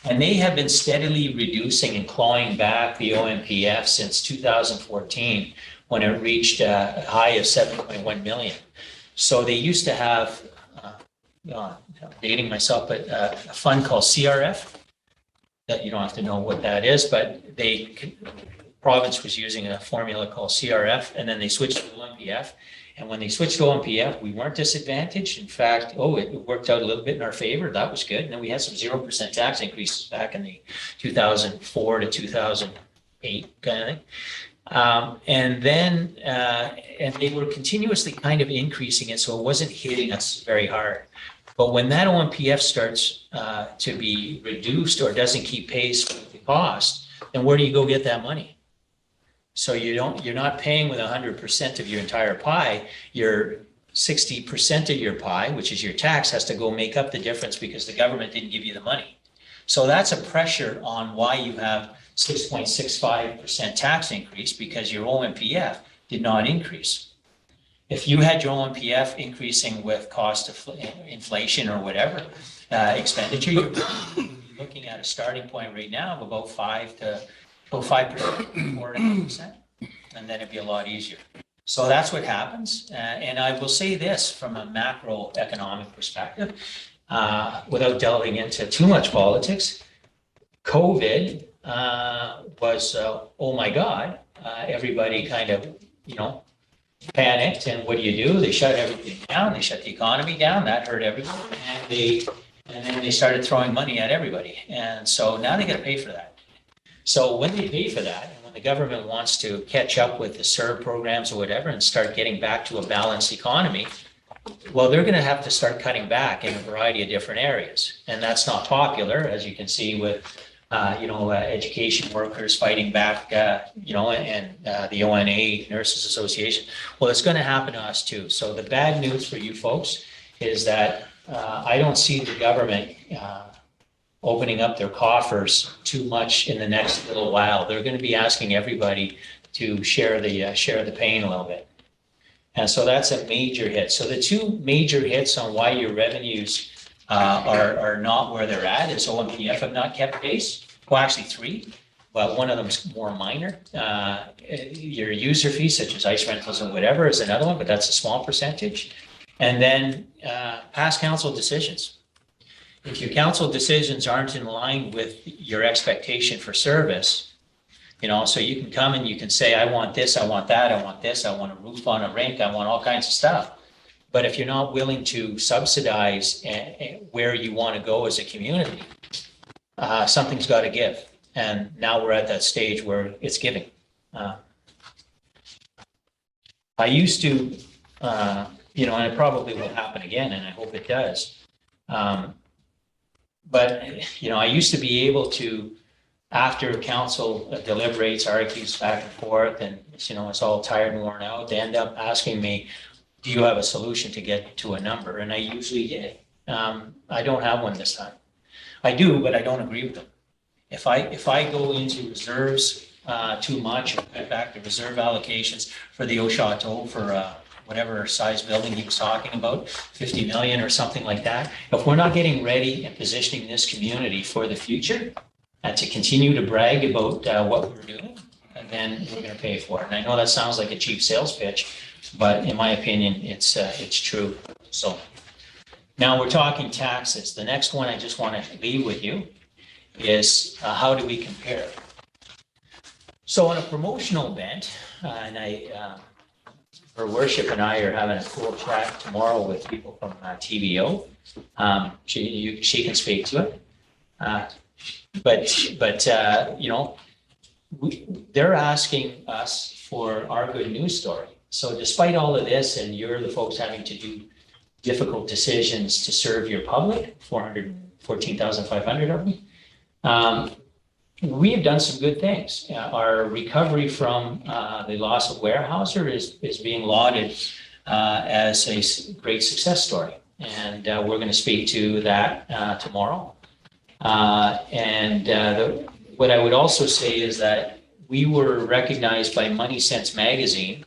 And they have been steadily reducing and clawing back the OMPF since 2014, when it reached a high of 7.1 million. So they used to have, dating myself, but a fund called CRF, that you don't have to know what that is, but province was using a formula called CRF, and then they switched to OMPF. And when they switched to OMPF, we weren't disadvantaged. In fact, it worked out a little bit in our favor. That was good. And then we had some 0% tax increases back in the 2004 to 2008 kind of thing. And they were continuously kind of increasing it, so it wasn't hitting us very hard. But when that OMPF starts to be reduced or doesn't keep pace with the cost, then where do you go get that money? So you're not paying with 100% of your entire pie. Your 60% of your pie, which is your tax, has to go make up the difference because the government didn't give you the money. So that's a pressure on why you have 6.65% tax increase, because your OMPF did not increase. If you had your OMPF increasing with cost of inflation or whatever expenditure, you're looking at a starting point right now of about 5%, 4.5%, and then it'd be a lot easier. So that's what happens. And I will say this from a macroeconomic perspective, without delving into too much politics, COVID was, oh my God, everybody kind of, panicked. And what do? They shut everything down. They shut the economy down. That hurt everyone. And then they started throwing money at everybody. And so now they got to pay for that. So when they pay for that, and when the government wants to catch up with the CERB programs or whatever and start getting back to a balanced economy, well, they're going to have to start cutting back in a variety of different areas. And that's not popular, as you can see with, education workers fighting back, and the ONA, Nurses Association. Well, it's going to happen to us too. So the bad news for you folks is that I don't see the government opening up their coffers too much in the next little while. They're going to be asking everybody to share the pain a little bit. And so that's a major hit. So the two major hits on why your revenues are not where they're at is OMPF have not kept pace. Well, actually three, but one of them's more minor. Your user fees, such as ice rentals and whatever, is another one, but that's a small percentage. And then past council decisions. If your council decisions aren't in line with your expectation for service, so you can come and you can say, I want this, I want that, I want this, I want a roof on a rink, I want all kinds of stuff. But if you're not willing to subsidize where you want to go as a community, something's got to give. And now we're at that stage where it's giving. I used to, and it probably will happen again, and I hope it does. But I used to be able to, after council deliberates, argues back and forth, and it's all tired and worn out, they end up asking me, do you have a solution to get to a number? And I usually did. I don't have one this time. I do, but I don't agree with them. If I go into reserves too much, or cut back the reserve allocations for the Chateau for whatever size building he was talking about, 50 million or something like that. If we're not getting ready and positioning this community for the future and to continue to brag about what we're doing, then we're going to pay for it. And I know that sounds like a cheap sales pitch, but in my opinion, it's true. So now we're talking taxes. The next one I just want to leave with you is how do we compare? So on a promotional event, and her worship and I are having a cool chat tomorrow with people from TVO. She can speak to it. But they're asking us for our good news story. So despite all of this, and you're the folks having to do difficult decisions to serve your public, 14,500 of me. We have done some good things. Our recovery from the loss of Weyerhaeuser is being lauded as a great success story. And we're going to speak to that tomorrow. What I would also say is that we were recognized by Money Sense magazine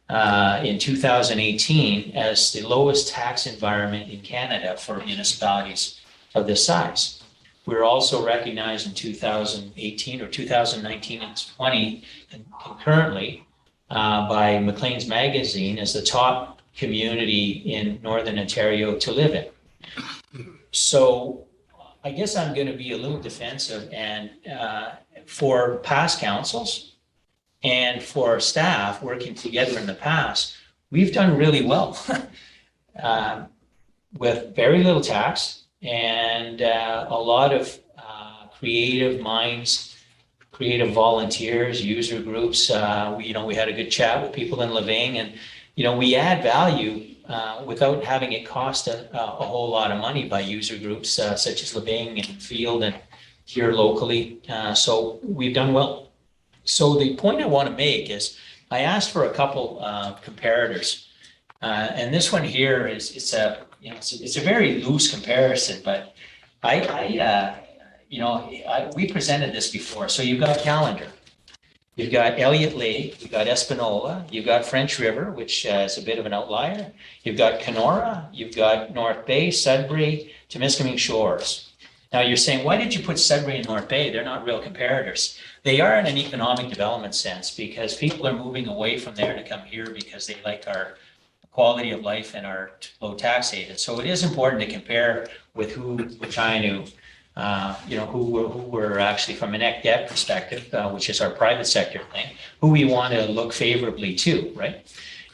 in 2018 as the lowest tax environment in Canada for municipalities of this size. We were also recognized in 2018 or 2019 and 20 concurrently by Maclean's magazine as the top community in Northern Ontario to live in. So I guess I'm going to be a little defensive, and for past councils and for our staff working together in the past, we've done really well with very little tax and a lot of creative minds, creative volunteers, user groups. We had a good chat with people in Levain, and we add value without having it cost a whole lot of money by user groups such as Levain and Field and here locally. So we've done well. So the point I want to make is I asked for a couple comparators, and this one here it's a very loose comparison, but we presented this before. So you've got Calendar. You've got Elliott Lake, you've got Espanola, you've got French River, which is a bit of an outlier. You've got Kenora, you've got North Bay, Sudbury, Temiskaming Shores. Now you're saying, why did you put Sudbury and North Bay? They're not real comparators. They are in an economic development sense because people are moving away from there to come here because they like our quality of life and our low tax haven. So it is important to compare with who we're trying to who we're actually from a net debt perspective, which is our private sector thing, who we want to look favorably to, right?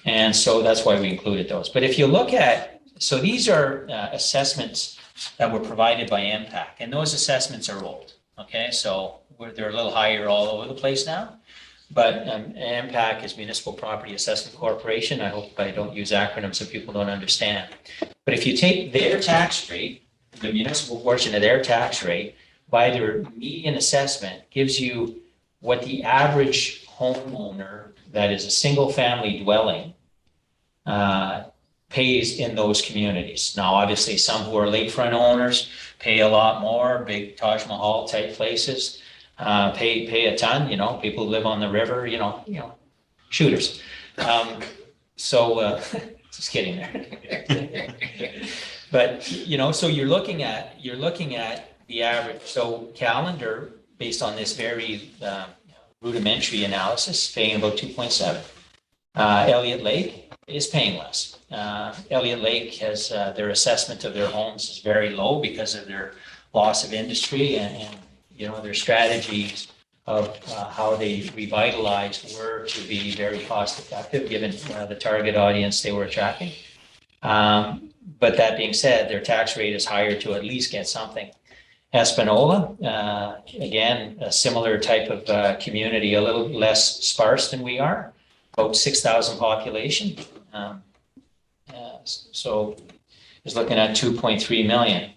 And so that's why we included those. But if you look at, so these are assessments that were provided by MPAC, and those assessments are old, okay? So they're a little higher all over the place now. But MPAC is Municipal Property Assessment Corporation. I hope I don't use acronyms so people don't understand. But if you take their tax rate, the municipal portion of their tax rate by their median assessment gives you what the average homeowner that is a single family dwelling pays in those communities. Now, obviously, some who are lakefront owners pay a lot more, big Taj Mahal type places, pay a ton, people who live on the river, shooters. Just kidding there. But, so you're looking at the average. So Calendar, based on this very rudimentary analysis, paying about 2.7. Elliott Lake is paying less. Elliott Lake has their assessment of their homes is very low because of their loss of industry and their strategies of how they revitalized were to be very cost effective given the target audience they were attracting. But that being said, their tax rate is higher to at least get something. Espanola, again, a similar type of community, a little less sparse than we are, about 6,000 population. So is looking at 2.3 million.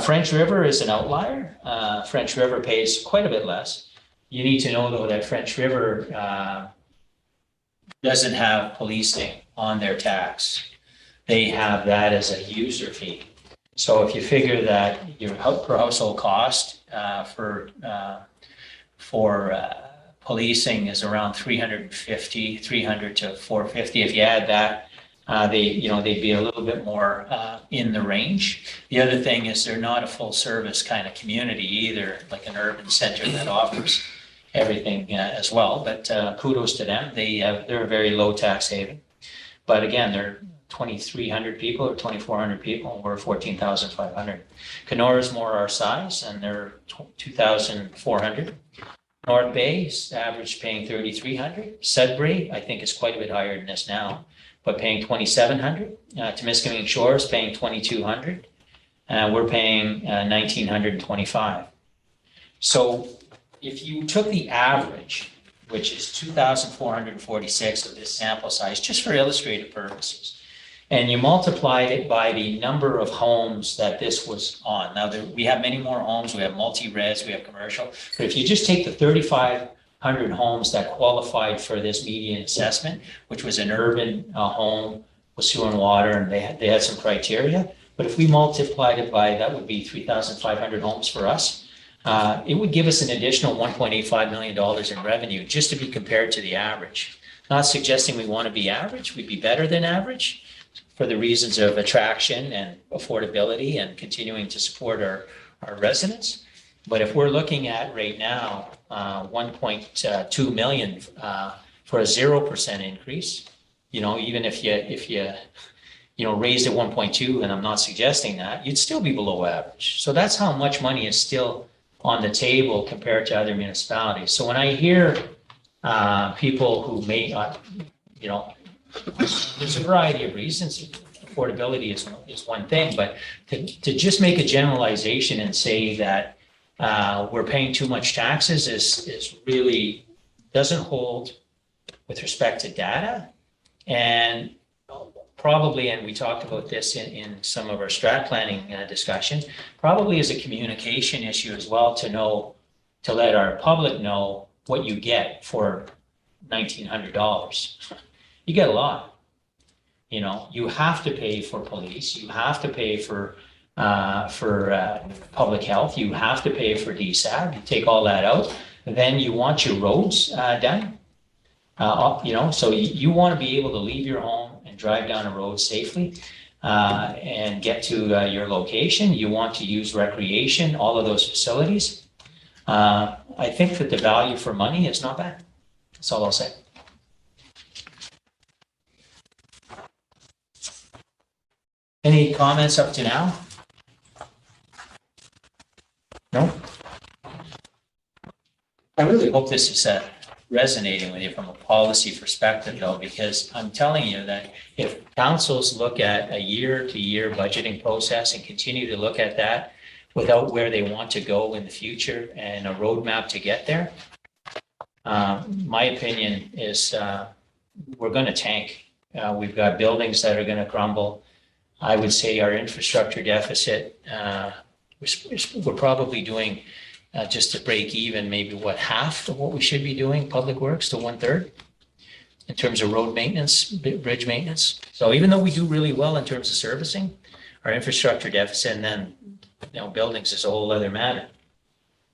French River is an outlier. French River pays quite a bit less. You need to know, though, that French River doesn't have policing on their tax. They have that as a user fee. So if you figure that your per household cost for policing is around 350, 300 to 450, if you add that, they'd be a little bit more in the range. The other thing is they're not a full service kind of community either, like an urban center that offers everything as well. But kudos to them. They're a very low tax haven. But again, they're 2,300 people or 2,400 people, and we're 14,500. Kenora is more our size, and they're 2,400. North Bay's average paying 3,300. Sudbury, I think, is quite a bit higher than this now, but paying 2,700. Temiskaming Shores paying 2,200. We're paying 1,925. So if you took the average, which is 2,446 of this sample size, just for illustrative purposes, and you multiplied it by the number of homes that this was on. Now, we have many more homes, we have multi-res, we have commercial, but if you just take the 3,500 homes that qualified for this median assessment, which was an urban home with sewer and water, and they had some criteria, but if we multiplied it by, that would be 3,500 homes for us, it would give us an additional $1.85 million in revenue, just to be compared to the average. Not suggesting we want to be average, we'd be better than average for the reasons of attraction and affordability and continuing to support our residents. But if we're looking at right now, 1.2 million for a 0% increase, even if you raised it 1.2, and I'm not suggesting that, you'd still be below average. So that's how much money is still on the table compared to other municipalities. So when I hear people who may, there's a variety of reasons. Affordability is one thing, but to just make a generalization and say that we're paying too much taxes is really doesn't hold with respect to data. And probably, and we talked about this in some of our strat planning discussion, probably is a communication issue as well to let our public know what you get for $1,900. You get a lot. You have to pay for police, you have to pay for public health, you have to pay for DSAB, you take all that out, then you want your roads done. So you want to be able to leave your home and drive down a road safely and get to your location. You want to use recreation, all of those facilities. I think that the value for money is not bad. That's all I'll say. Any comments up to now? No? I really hope this is resonating with you from a policy perspective, though, because I'm telling you that if councils look at a year-to-year budgeting process and continue to look at that without where they want to go in the future and a roadmap to get there, my opinion is we're going to tank. We've got buildings that are going to crumble. I would say our infrastructure deficit, we're probably doing just to break even, maybe half of what we should be doing, public works to 1/3 in terms of road maintenance, bridge maintenance. So even though we do really well in terms of servicing, our infrastructure deficit and then buildings is a whole other matter.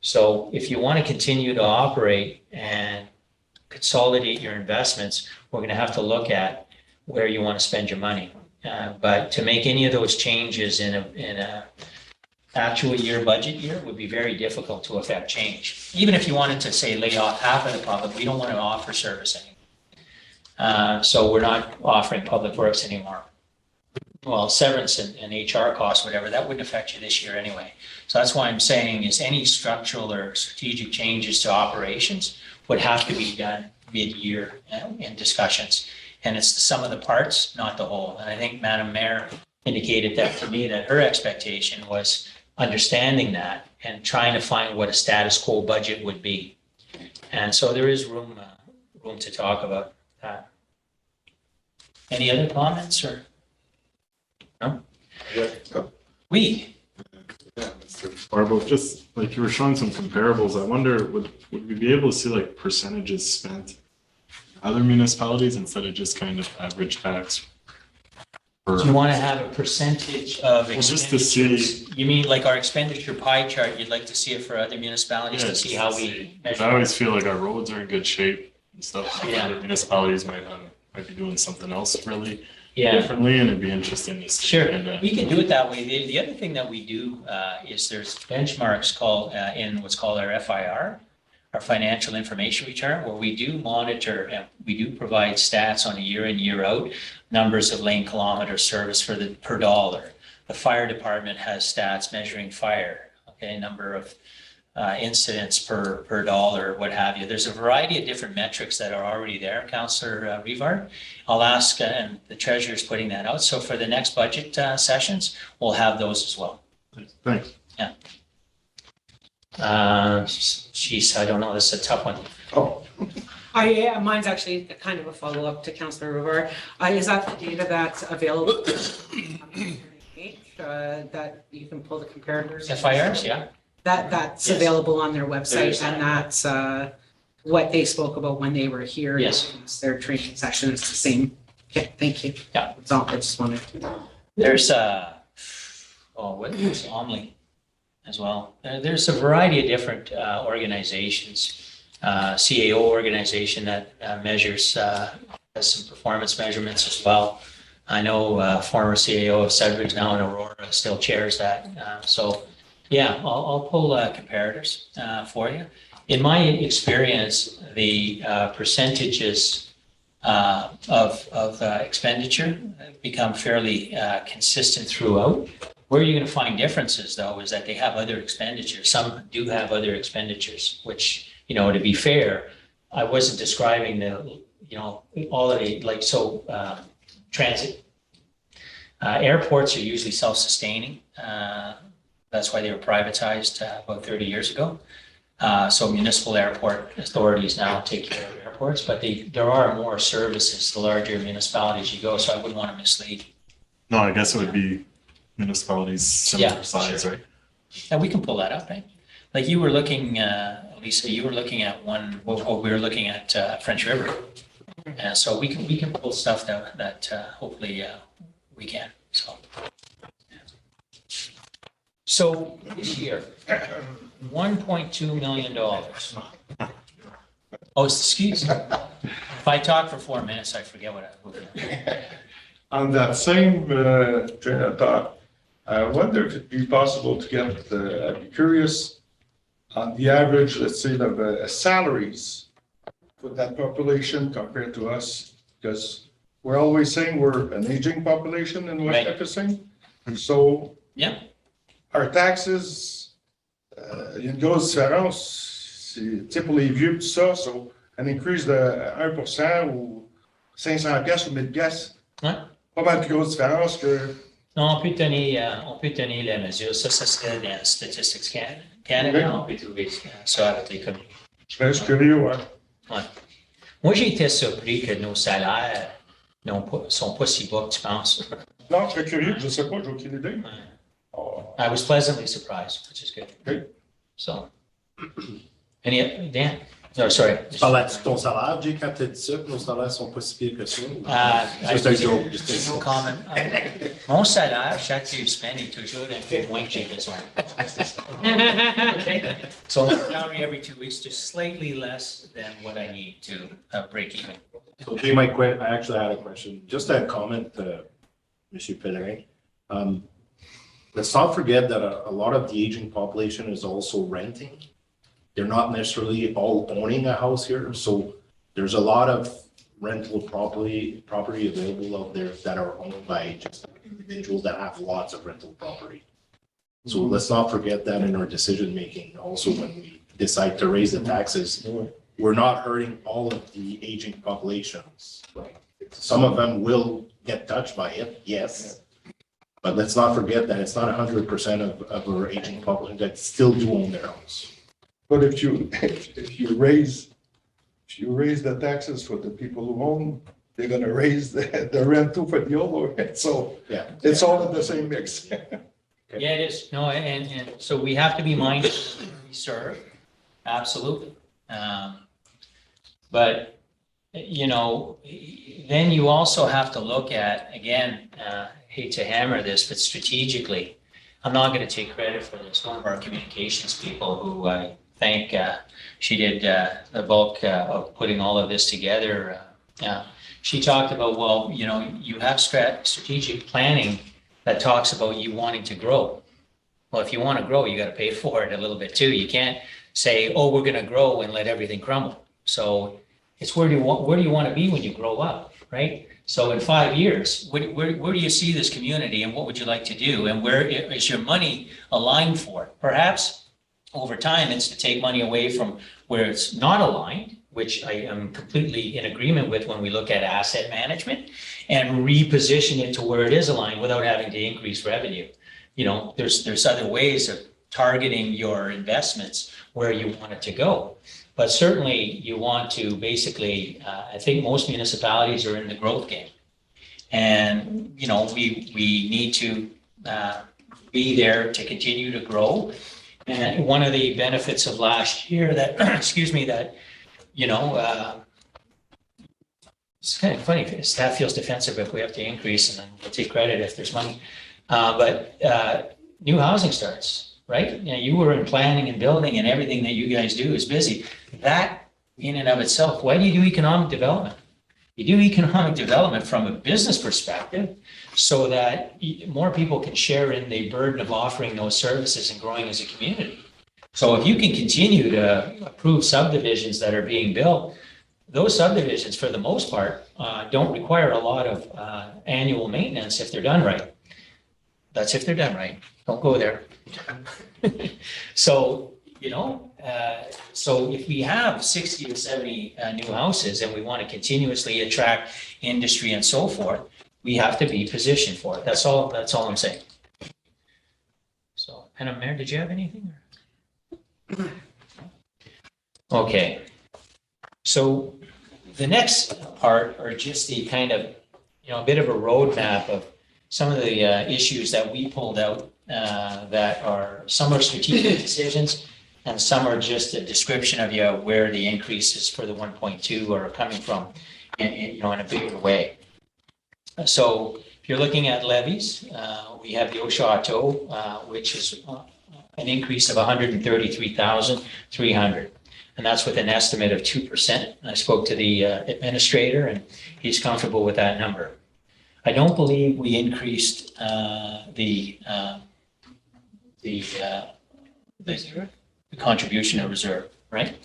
So if you want to continue to operate and consolidate your investments, we're going to have to look at where you want to spend your money. But to make any of those changes in a actual year, budget year, would be very difficult to affect change. Even if you wanted to say lay off half of the public, we don't want to offer service anymore. So we're not offering public works anymore. Well, severance and HR costs, whatever, that wouldn't affect you this year anyway. So that's why I'm saying is any structural or strategic changes to operations would have to be done mid-year in discussions. And it's the sum of the parts, not the whole. And I think Madam Mayor indicated that to me, that her expectation was understanding that and trying to find what a status quo budget would be. And so there is room to talk about that. Any other comments or? No? Yeah. We. Yeah, Mr. Barbo, just like you were showing some comparables, I wonder, would we be able to see like percentages spent in other municipalities instead of just kind of average tax? Do you want to have a percentage of just to expenditures? see. You mean like our expenditure pie chart, you'd like to see it for other municipalities to see how we measure? I always feel like our roads are in good shape and stuff. Yeah. Other municipalities might be doing something else really Yeah, differently, and it'd be interesting to see. sure. kinda- We can do it that way. The other thing that we do is there's benchmarks called in what's called our FIR, our financial information return, where we do monitor and we do provide stats on a year in, year out, numbers of lane kilometer service per dollar. The fire department has stats measuring fire, okay, number of incidents per dollar, what have you. There's a variety of different metrics that are already there, Councillor Rivard. I'll ask, and the treasurer's putting that out. So for the next budget sessions, we'll have those as well. Thanks. Yeah. Geez, I don't know. This is a tough one. Oh, Mine's actually kind of a follow-up to Councillor Rivard. Is that the data that's available? That you can pull the comparators? FIRs, yeah. That's Yes. available on their website, There's and that's what they spoke about when they were here. Yes. Their training session is the same. Okay, thank you. Yeah. That's all, I just wanted to. There's there's Omni as well. There's a variety of different organizations. CAO organization that measures, has some performance measurements as well. I know former CAO of Sudbury, now in Aurora, still chairs that. So yeah, I'll pull comparators for you. In my experience, the percentages of expenditure become fairly consistent throughout. Where you're going to find differences, though, is that they have other expenditures. Some do have other expenditures, which, you know, to be fair, I wasn't describing the, you know, all of the, like, so transit. Airports are usually self-sustaining. That's why they were privatized about 30 years ago. So municipal airport authorities now take care of airports, but there are more services the larger municipalities you go, so I wouldn't want to mislead. No, I guess it would be municipalities similar size, sure. right? And we can pull that up, right? Like you were looking, Lisa, you were looking at one, well, we were looking at French River. And so we can pull stuff that hopefully we can, so. So this year, $1.2 million. Oh, excuse me. If I talk for 4 minutes, I forget what I. On that same train of thought, I wonder if it'd be possible to get, I'd be curious, on the average, let's say, of salaries for that population compared to us, because we're always saying we're an aging population in West Right. Nipissing. So Yeah. our taxes, il y a une grosse différence, c'est, tu sais, pour les vieux, tout ça, so an increase de 1% ou 500 pièces ou 1000 pièces. Ouais. Pas mal plus grosse différence que. Non, on peut tenir la mesure. Ça serait dans Statistics Canada. On peut trouver ça avec les communes. Je serais juste curieux, ouais. Ouais. Moi, j'ai été surpris que nos salaires sont pas si bas que tu penses. Non, je serais curieux, je sais pas, j'ai aucune idée. Oh. I was pleasantly surprised, which is good. Okay. So, Dan? No, sorry. Tu parlais de ton salaire, Jay, quand tu as dit ça, que nos salaires sont pas si pires que ça? Just a joke, just a joke. Comment? Mon salaire, chaque semaine, est toujours un peu moins que j'ai besoin. So my salary every 2 weeks, just slightly less than what I need to break even. So Jay, I actually had a question, just a comment, Monsieur Pellerin. Let's not forget that a lot of the aging population is also renting. They're not necessarily all owning a house here, so there's a lot of rental property available out there that are owned by just individuals that have lots of rental property. So let's not forget that in our decision making. Also, when we decide to raise the taxes, we're not hurting all of the aging populations. Some of them will get touched by it, yes. But let's not forget that it's not 100% of our aging population that still do own their house. But if you raise the taxes for the people who own, they're gonna raise the rent too for the older, so Yeah. it's all in the same mix. Yeah, it is. No, and so we have to be mindful of who we serve. Absolutely. But, you know, then you also have to look at, again, hate to hammer this, but strategically, I'm not going to take credit for this. One of our communications people who I thank, she did the bulk of putting all of this together. She talked about, well, you know, you have strategic planning that talks about you wanting to grow. Well, if you want to grow, you got to pay for it a little bit too. You can't say, oh, we're going to grow and let everything crumble. So it's where do you want to be when you grow up, right? So in 5 years, where do you see this community and what would you like to do? And where is your money aligned for? Perhaps over time, it's to take money away from where it's not aligned, which I am completely in agreement with when we look at asset management, and reposition it to where it is aligned without having to increase revenue. You know, there's other ways of targeting your investments where you want it to go. But certainly you want to basically, I think most municipalities are in the growth game. And, you know, we need to be there to continue to grow. And one of the benefits of last year that, excuse me, that, you know, it's kind of funny, staff feels defensive if we have to increase and then we'll take credit if there's money. But new housing starts, right? You know, you were in planning and building and everything that you guys do is busy. That in and of itself, why do you do economic development? You do economic development from a business perspective so that more people can share in the burden of offering those services and growing as a community. So if you can continue to approve subdivisions that are being built, those subdivisions, for the most part, don't require a lot of annual maintenance if they're done right. That's if they're done right. Don't go there. So, you know, so if we have 60 to 70 new houses and we want to continuously attract industry and so forth, we have to be positioned for it. That's all I'm saying. So, Madam Mayor, did you have anything? Okay. So the next part are just the kind of, you know, a bit of a roadmap of some of the issues that we pulled out that are, some are strategic decisions and some are just a description of, you know, where the increases for the 1.2 are coming from in a bigger way. So if you're looking at levies, we have the Oshato, which is an increase of 133,300. And that's with an estimate of 2%. I spoke to the administrator and he's comfortable with that number. I don't believe we increased the contribution to reserve, right?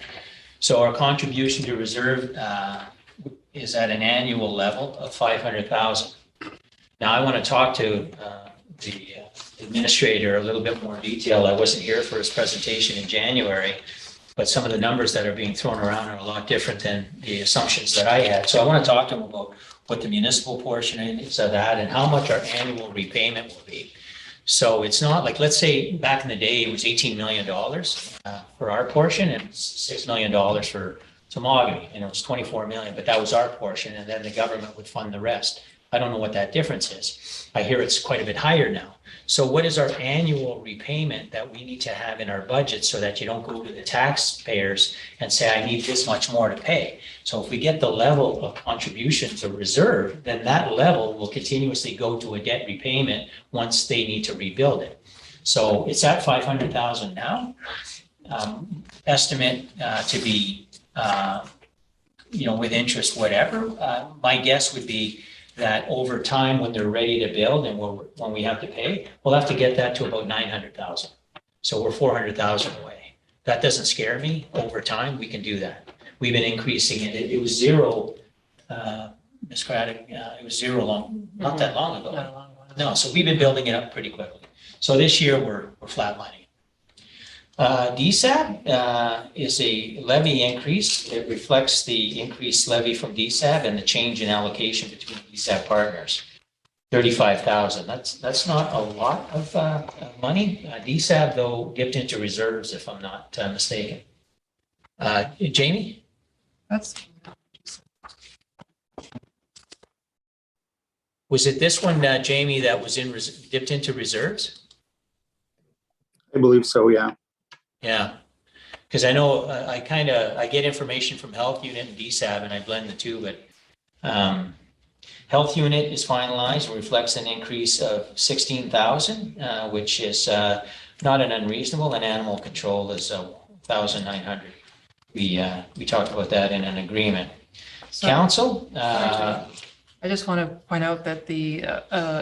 So our contribution to reserve is at an annual level of 500,000. Now I want to talk to the administrator a little bit more detail. I wasn't here for his presentation in January, but some of the numbers that are being thrown around are a lot different than the assumptions that I had. So I want to talk to him about what the municipal portion is of that and how much our annual repayment will be. So it's not like, let's say back in the day, it was $18 million for our portion and $6 million for Temagami, and it was 24 million, but that was our portion, and then the government would fund the rest. I don't know what that difference is. I hear it's quite a bit higher now. So what is our annual repayment that we need to have in our budget so that you don't go to the taxpayers and say, I need this much more to pay? So if we get the level of contribution to reserve, then that level will continuously go to a debt repayment once they need to rebuild it. So it's at 500,000 now. Estimate to be, with interest, whatever. My guess would be that over time, when they're ready to build and when we have to pay, we'll have to get that to about 900,000. So we're 400,000 away. That doesn't scare me. Over time, we can do that. We've been increasing it. It was zero, Ms. Craddock, it was zero not that long ago. Not a long one. No, so we've been building it up pretty quickly. So this year, we're flatlining. DSAB is a levy increase. It reflects the increased levy from DSAB and the change in allocation between DSAB partners. 35,000. That's not a lot of money. DSAB though dipped into reserves, if I'm not mistaken. Jamie? Was it this one, Jamie, that was dipped into reserves? I believe so, yeah. Yeah, because I know I get information from Health Unit and DSAB and I blend the two, but Health Unit is finalized, reflects an increase of 16,000, which is not an unreasonable, and animal control is 1,900. We talked about that in an agreement. So- Council, I just want to point out that the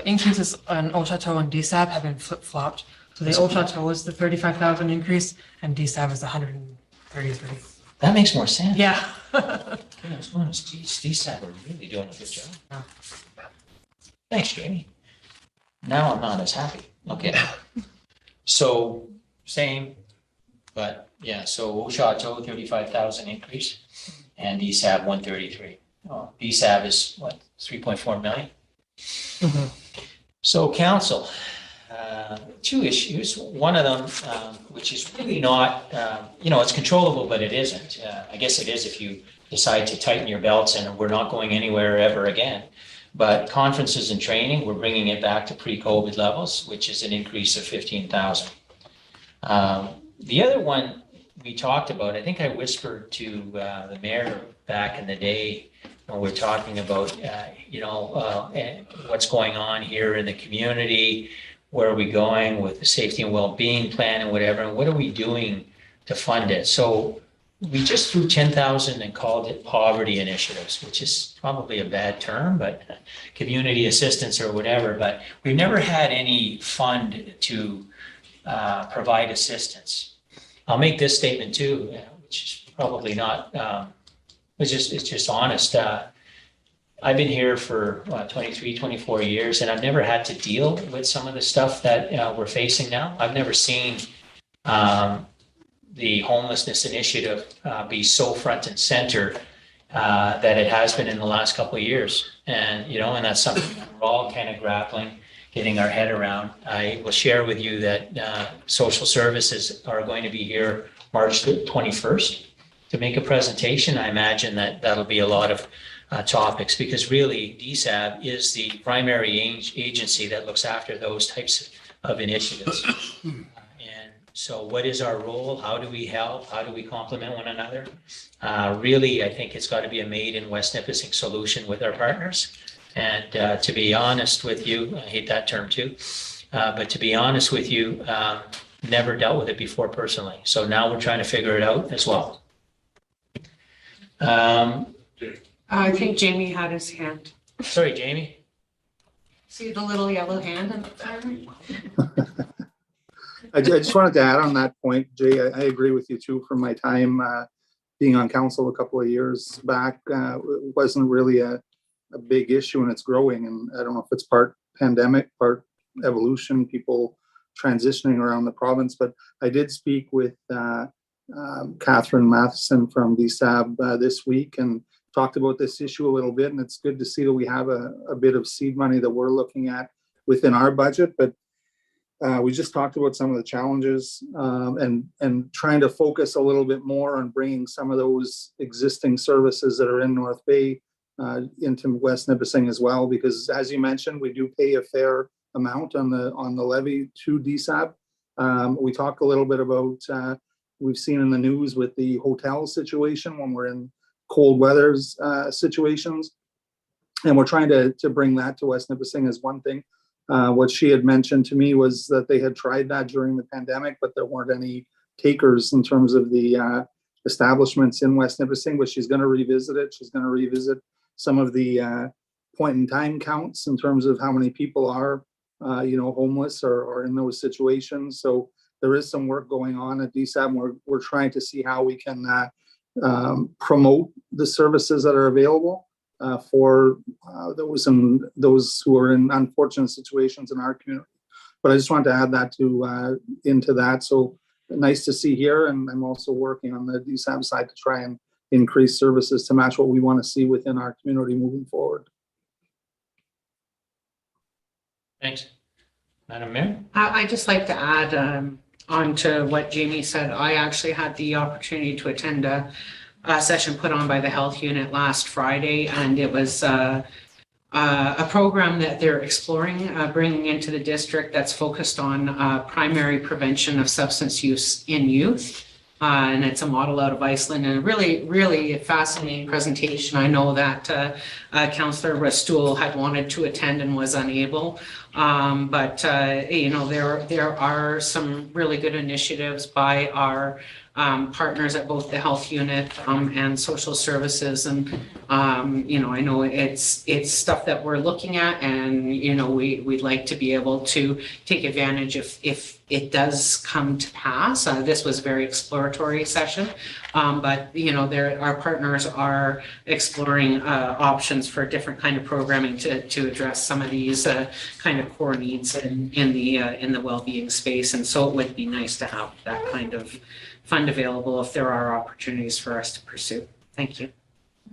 increases on Oshato and DSAB have been flip-flopped. So the Oshato is the 35,000 increase and DSAB is the 133. that makes more sense. Yeah. Goodness, DSAB are really doing a good job. Yeah. Thanks, Jamie. Now I'm not as happy. Okay. So same, but yeah, so Oshato 35,000 increase and DSAB 133. Oh, DSAB is what, 3.4 million? Mhm. So council, two issues. One of them, which is really not, it's controllable, but it isn't. I guess it is if you decide to tighten your belts and we're not going anywhere ever again. But conferences and training, we're bringing it back to pre-COVID levels, which is an increase of 15,000. The other one we talked about, I think I whispered to the mayor back in the day when we're talking about, what's going on here in the community, where are we going with the safety and well-being plan and whatever, and what are we doing to fund it? So we just threw 10,000 and called it poverty initiatives, which is probably a bad term, but community assistance or whatever, but we've never had any fund to provide assistance. I'll make this statement too, which is probably not, it's just honest. I've been here for 23, 24 years, and I've never had to deal with some of the stuff that we're facing now. I've never seen the homelessness initiative be so front and center that it has been in the last couple of years. And, and that's something that we're all kind of grappling, getting our head around. I will share with you that social services are going to be here March 21st to make a presentation. I imagine that that'll be a lot of topics, because really DSAB is the primary agency that looks after those types of initiatives. And so what is our role? How do we help? How do we complement one another? Really, I think it's got to be a made in West Nipissing solution with our partners. And to be honest with you, I hate that term too, but to be honest with you, never dealt with it before personally. So now we're trying to figure it out as well. I think Jamie had his hand. Sorry, Jamie. See the little yellow hand in the corner? I just wanted to add on that point, Jay. I agree with you too. From my time being on council a couple of years back, it wasn't really a big issue, and it's growing. And I don't know if it's part pandemic, part evolution, people transitioning around the province. But I did speak with Catherine Matheson from DSAB this week and talked about this issue a little bit. And it's good to see that we have a bit of seed money that we're looking at within our budget. But we just talked about some of the challenges and trying to focus a little bit more on bringing some of those existing services that are in North Bay into West Nipissing as well, because as you mentioned, we do pay a fair amount on the levy to DSAB. We talked a little bit about we've seen in the news with the hotel situation when we're in cold weather situations, and we're trying to bring that to West Nipissing as one thing. What she had mentioned to me was that they had tried that during the pandemic, but there weren't any takers in terms of the establishments in West Nipissing, but she's going to revisit it. She's going to revisit some of the point in time counts in terms of how many people are, homeless or in those situations. So there is some work going on at DSAB. We're trying to see how we can promote the services that are available for those who are in unfortunate situations in our community. But I just wanted to add that into that. So nice to see here, and I'm also working on the DSAB side to try and increase services to match what we want to see within our community moving forward. Thanks. Madam Mayor? I'd just like to add on to what Jamie said. I actually had the opportunity to attend a session put on by the health unit last Friday, and it was a program that they're exploring bringing into the district that's focused on primary prevention of substance use in youth. And it's a model out of Iceland, and a really, really fascinating presentation. I know that Councillor Rastool had wanted to attend and was unable. But there are some really good initiatives by our partners at both the health unit and social services. And, I know it's stuff that we're looking at, and, we'd like to be able to take advantage if it does come to pass. This was a very exploratory session, but, our partners are exploring options for different kind of programming to address some of these kind of core needs in the well-being space. And so it would be nice to have that kind of fund available if there are opportunities for us to pursue. Thank you.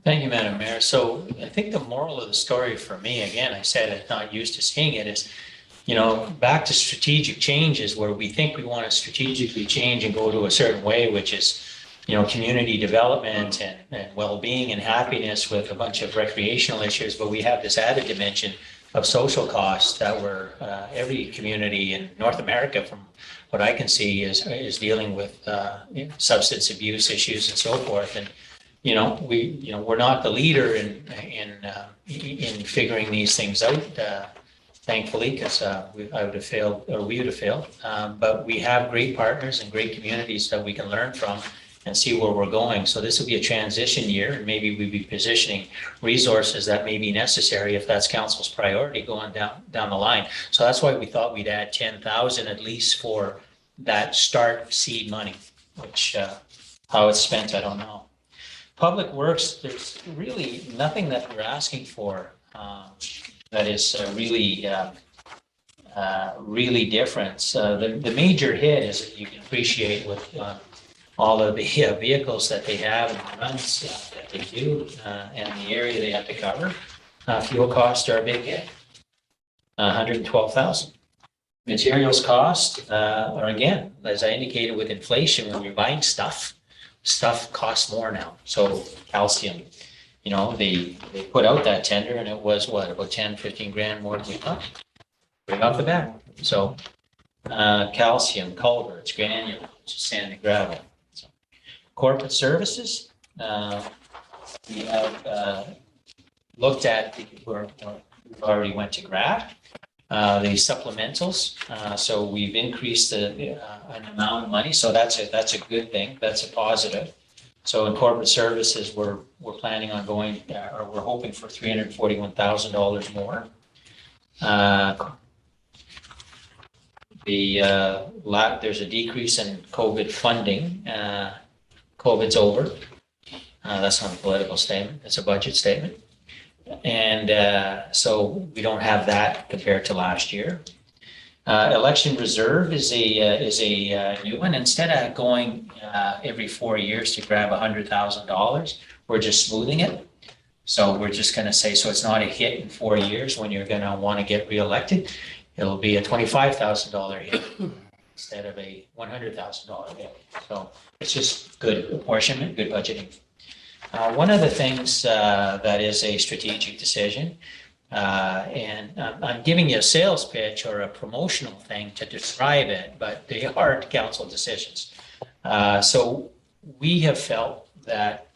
Thank you, Madam Mayor. So I think the moral of the story for me, again, I said I'm not used to seeing it, is back to strategic changes where we think we want to strategically change and go to a certain way, which is, community development and well-being and happiness with a bunch of recreational issues. But we have this added dimension of social costs that every community in North America, from what I can see, is dealing with substance abuse issues and so forth. And we're not the leader in figuring these things out, thankfully, because we would have failed. But we have great partners and great communities that we can learn from and see where we're going. So this will be a transition year, and maybe we'll be positioning resources that may be necessary if that's council's priority going down the line. So that's why we thought we'd add 10,000 at least for that start seed money, which how it's spent, I don't know. Public Works, there's really nothing that we're asking for that is really different. The major hit is that you can appreciate with all of the vehicles that they have and the runs that they do and the area they have to cover. Fuel costs are a big hit, 112,000. Materials cost are, again, as I indicated with inflation, when you're buying stuff costs more now. So calcium, they put out that tender and it was about 10, 15 grand more than we thought right off the bat. So calcium, culverts, granules, sand and gravel. So, corporate services, we have looked at, we already went to graph, the supplementals. So we've increased an amount of money. So that's a good thing. That's a positive. So in corporate services, we're planning on going, or we're hoping for $341,000 more. There's a decrease in COVID funding. COVID's over. That's not a political statement. It's a budget statement. And so we don't have that compared to last year. Election reserve is a new one. Instead of going every 4 years to grab $100,000, we're just smoothing it. So we're just going to say, so it's not a hit in 4 years when you're going to want to get reelected. It'll be a $25,000 hit instead of a $100,000 hit. So it's just good apportionment, good budgeting. One of the things that is a strategic decision, and I'm giving you a sales pitch or a promotional thing to describe it, but they are council decisions. So we have felt that,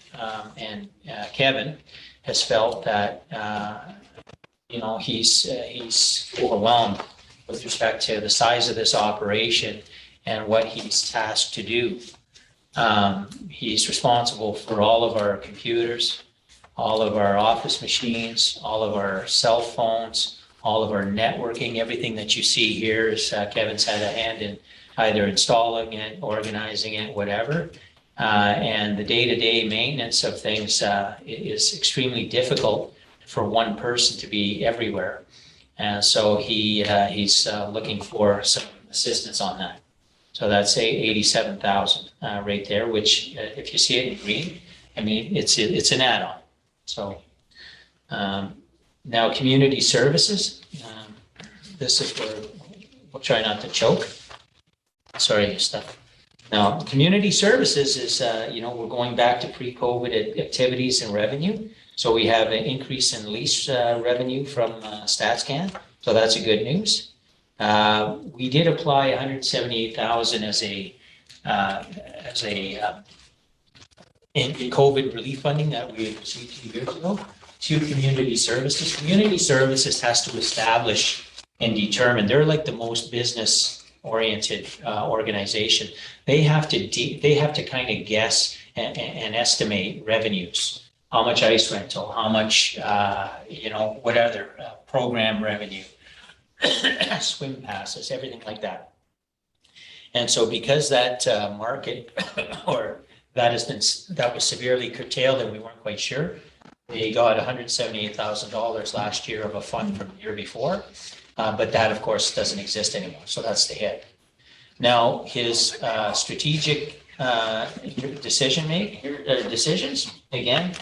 and Kevin has felt that, he's overwhelmed with respect to the size of this operation and what he's tasked to do. He's responsible for all of our computers, all of our office machines, all of our cell phones, all of our networking. Everything that you see here is Kevin's had a hand in either installing it, organizing it, whatever. And the day-to-day maintenance of things is extremely difficult for one person to be everywhere. And so he's looking for some assistance on that. So that's $87,000 right there, which if you see it in green, I mean, it's an add-on. So now community services, this is where we'll try not to choke. Sorry, stuff. Now, community services is, we're going back to pre-COVID activities and revenue. So we have an increase in lease revenue from StatsCan. So that's a good news. We did apply $178,000 as a in COVID relief funding that we received 2 years ago to community services. Community services has to establish and determine. They're like the most business-oriented organization. They have to kind of guess and estimate revenues. How much ice rental? How much what other program revenue? Swim passes, everything like that. And so because that market or that was severely curtailed and we weren't quite sure, they got $178,000 last year of a fund from the year before, but that of course doesn't exist anymore. So that's the hit. Now his strategic decisions, again,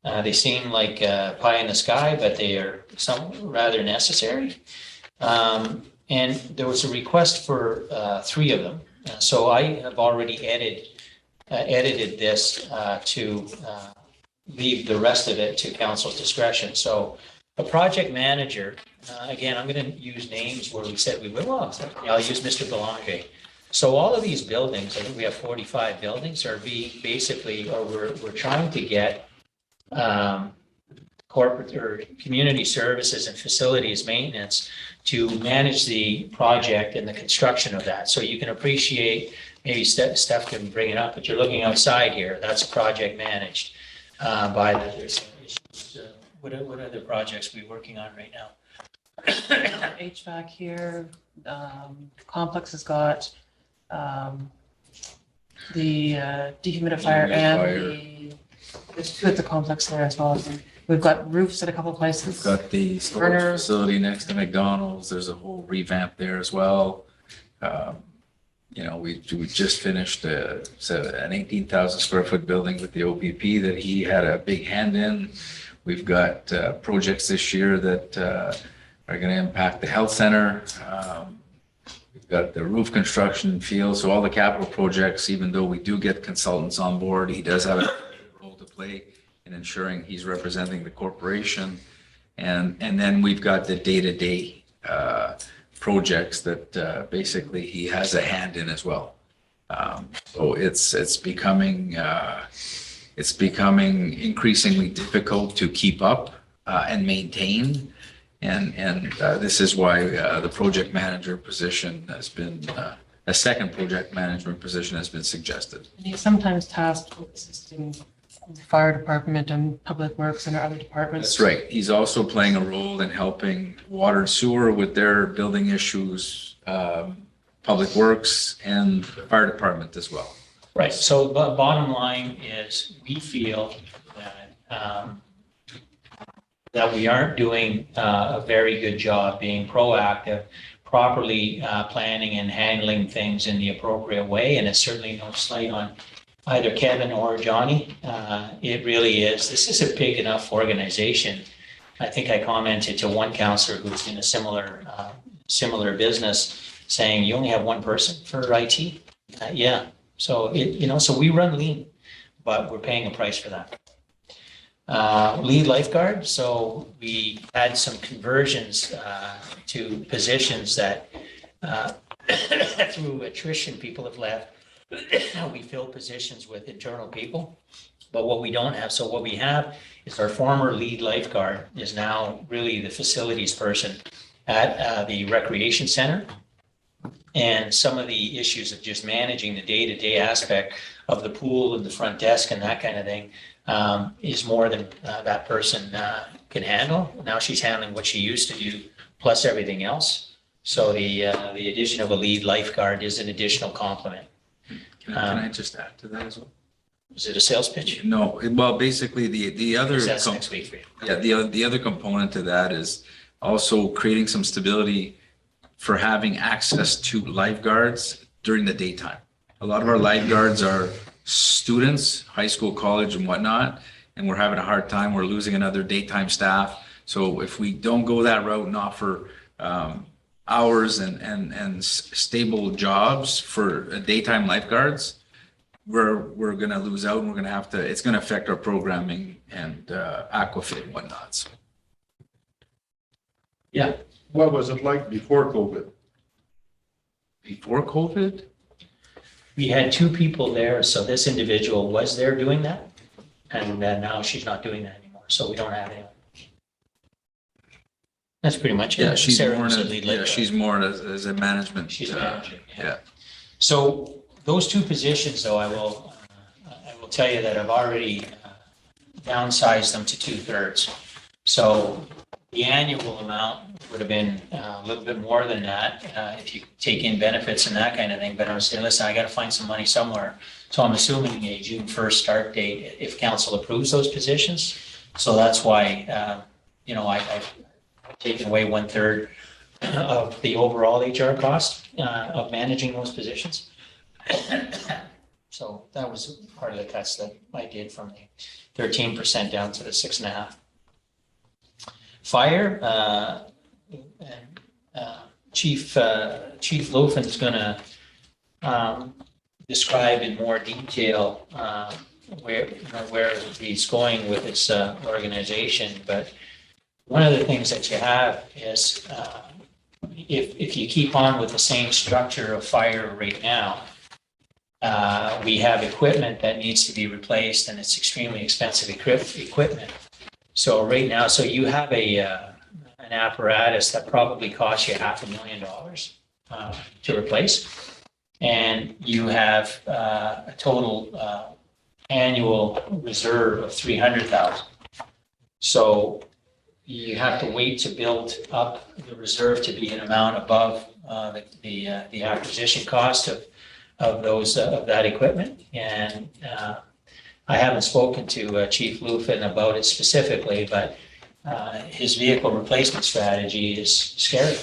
they seem like pie in the sky, but they are rather necessary. And there was a request for 3 of them. So I have already edited this to leave the rest of it to council's discretion. So a project manager, again, I'm going to use names where we said we will. Well, I'll use Mr. Belanger. So all of these buildings, I think we have 45 buildings, are basically, or we're trying to get corporate or community services and facilities maintenance to manage the project and the construction of that. So you can appreciate, maybe Steph can bring it up, but you're looking outside here, that's a project managed by what other projects are we working on right now? HVAC here, complex has got the dehumidifier and there's 2 at the complex there as well. We've got roofs at a couple of places. We've got the storage Burners. facility next to McDonald's. There's a whole revamp there as well. We just finished an 18,000 square foot building with the OPP that he had a big hand in. We've got projects this year that are going to impact the health center. We've got the roof construction field. So all the capital projects, even though we do get consultants on board, he does have a role to play in ensuring he's representing the corporation. And then we've got the day-to-day projects that basically he has a hand in as well. So it's becoming increasingly difficult to keep up and maintain. And this is why the project manager position has been, a second project management position has been suggested. And he's sometimes tasked with assisting the fire department and public works and our other departments. That's right. He's also playing a role in helping water and sewer with their building issues, public works and the fire department as well. Right, so the bottom line is we feel that we aren't doing a very good job being proactive, properly planning and handling things in the appropriate way. And it's certainly no slight on either Kevin or Johnny. It really is. This is a big enough organization. I think I commented to one counselor who's in a similar business saying, you only have one person for IT? Yeah. So so we run lean, but we're paying a price for that. Lead lifeguard. So we had some conversions to positions that through attrition, people have left. We fill positions with internal people, but what we don't have, so what we have is our former lead lifeguard is now really the facilities person at the recreation center. And some of the issues of just managing the day-to-day aspect of the pool and the front desk and that kind of thing is more than that person can handle. Now she's handling what she used to do, plus everything else. So the addition of a lead lifeguard is an additional complement. Can I just add to that as well? Is it a sales pitch? No, well, basically the other. That's next week for you. Yeah, the other component to that is also creating some stability for having access to lifeguards during the daytime. A lot of our lifeguards are students, high school, college and whatnot, and we're having a hard time. We're losing another daytime staff. So if we don't go that route and offer hours and stable jobs for daytime lifeguards, we're going to lose out and we're going to have to, it's going to affect our programming and aquafit and whatnot. So. Yeah. What was it like before COVID? Before COVID? We had 2 people there, so this individual was there doing that, and now she's not doing that anymore, so we don't have anyone. That's pretty much it. Yeah, she's Sarah more, was the lead lifeguard. she's more as a management. She's managing. Yeah. So those 2 positions, though, I will tell you that I've already downsized them to 2/3. So the annual amount would have been a little bit more than that if you take in benefits and that kind of thing. But I was saying, listen, I got to find some money somewhere. So I'm assuming a June 1st start date if council approves those positions. So that's why, I've taken away 1/3 of the overall HR cost of managing those positions. So that was part of the cuts that I did from the 13% down to the 6.5%. Fire, and Chief Lofen is gonna describe in more detail where he's going with his organization. But one of the things that you have is if you keep on with the same structure of fire right now, we have equipment that needs to be replaced, and it's extremely expensive equipment. So right now, so you have an apparatus that probably costs you $500,000 to replace, and you have a total annual reserve of $300,000. So you have to wait to build up the reserve to be an amount above the acquisition cost of that equipment. And I haven't spoken to Chief Lufin about it specifically, but his vehicle replacement strategy is scary.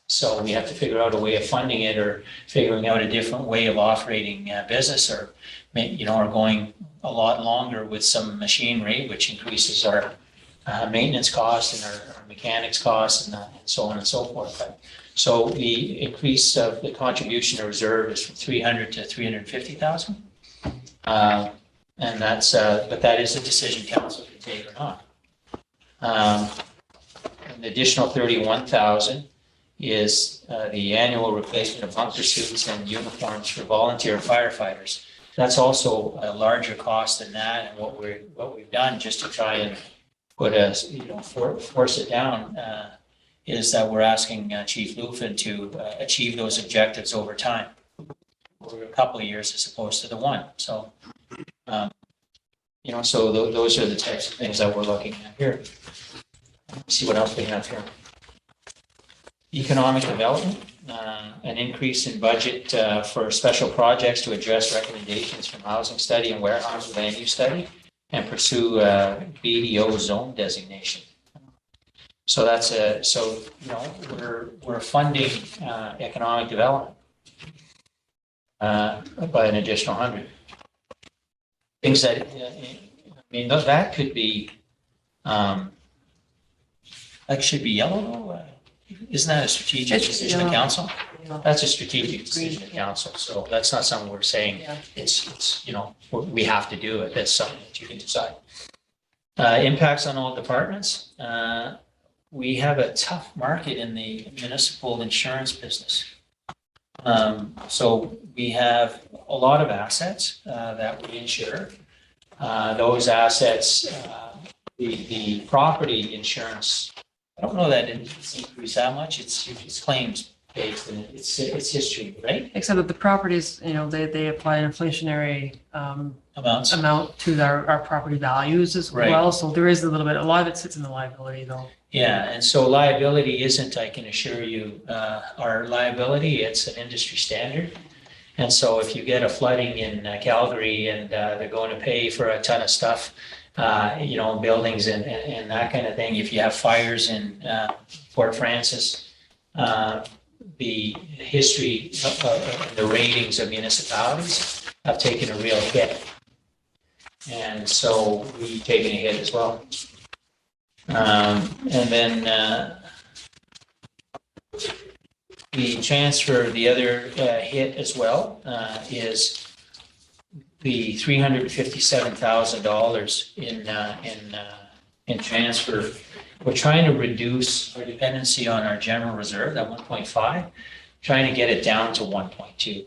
So we have to figure out a way of funding it, or figuring out a different way of operating business, or or going a lot longer with some machinery, which increases our maintenance costs and our mechanics costs and so on and so forth. But, so the increase of the contribution to reserve is from 300 to 350,000. And that's, but that is a decision council can take or not. An additional 31,000 is the annual replacement of bunker suits and uniforms for volunteer firefighters. That's also a larger cost than that, and what we've done just to try and put force it down is that we're asking Chief Lufin to achieve those objectives over time, over a couple of years as opposed to the one. So, so those are the types of things that we're looking at here. Let's see what else we have here. Economic development, an increase in budget for special projects to address recommendations from housing study and warehouse land use study, and pursue BDO zone designation. So that's we're funding economic development by an additional 100. Things that that could be that should be yellow though. Isn't that a strategic decision of council? Yeah. That's a strategic decision of council. So that's not something we're saying. Yeah. It's we have to do it. That's something that you can decide. Impacts on all departments. We have a tough market in the municipal insurance business. So we have a lot of assets that we insure. Those assets, the property insurance, I don't know that it's increased that much. It's claims based and it's history, right? Except that the properties, they apply an inflationary Amounts. amount to our property values as Right. well. So there is a little bit, a lot of it sits in the liability though. Yeah, and so liability isn't, I can assure you, our liability, it's an industry standard. And so if you get a flooding in Calgary and they're going to pay for a ton of stuff, buildings and that kind of thing. If you have fires in Fort Francis, the history of the ratings of municipalities have taken a real hit. And so we've taken a hit as well. And then the transfer, the other hit as well is the $357,000 in transfer. We're trying to reduce our dependency on our general reserve, that 1.5, trying to get it down to 1.2.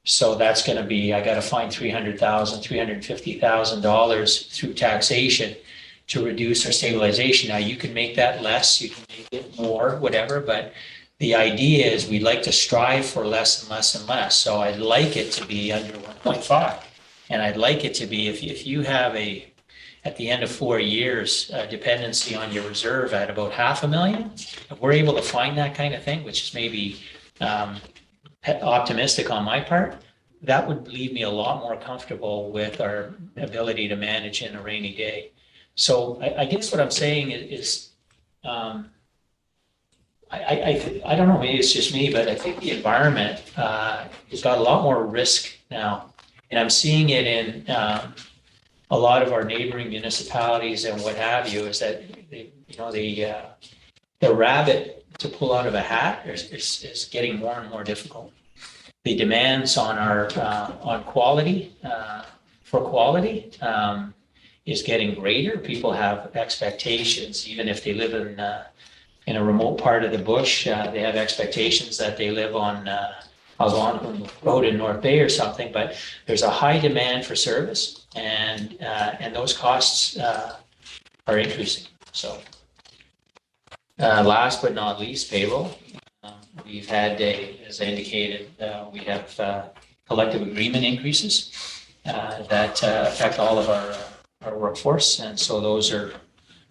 So that's going to be, I got to find $350,000 through taxation to reduce our stabilization. Now you can make that less, you can make it more, whatever, but the idea is we'd like to strive for less and less and less. So I'd like it to be under 1.5. And I'd like it to be, if you have at the end of 4 years, dependency on your reserve at about $500,000, if we're able to find that kind of thing, which is maybe optimistic on my part, that would leave me a lot more comfortable with our ability to manage in a rainy day. So I guess what I'm saying is I don't know, maybe it's just me, but I think the environment has got a lot more risk now. And I'm seeing it in a lot of our neighboring municipalities and what have you, is that the rabbit to pull out of a hat is getting more and more difficult. The demands on our, on quality, for quality, is getting greater. People have expectations, even if they live in a remote part of the bush, they have expectations that they live on Algonquin Road in North Bay or something, but there's a high demand for service and those costs are increasing. So last but not least, payroll. We've had, as I indicated, we have collective agreement increases that affect all of our workforce. And so those are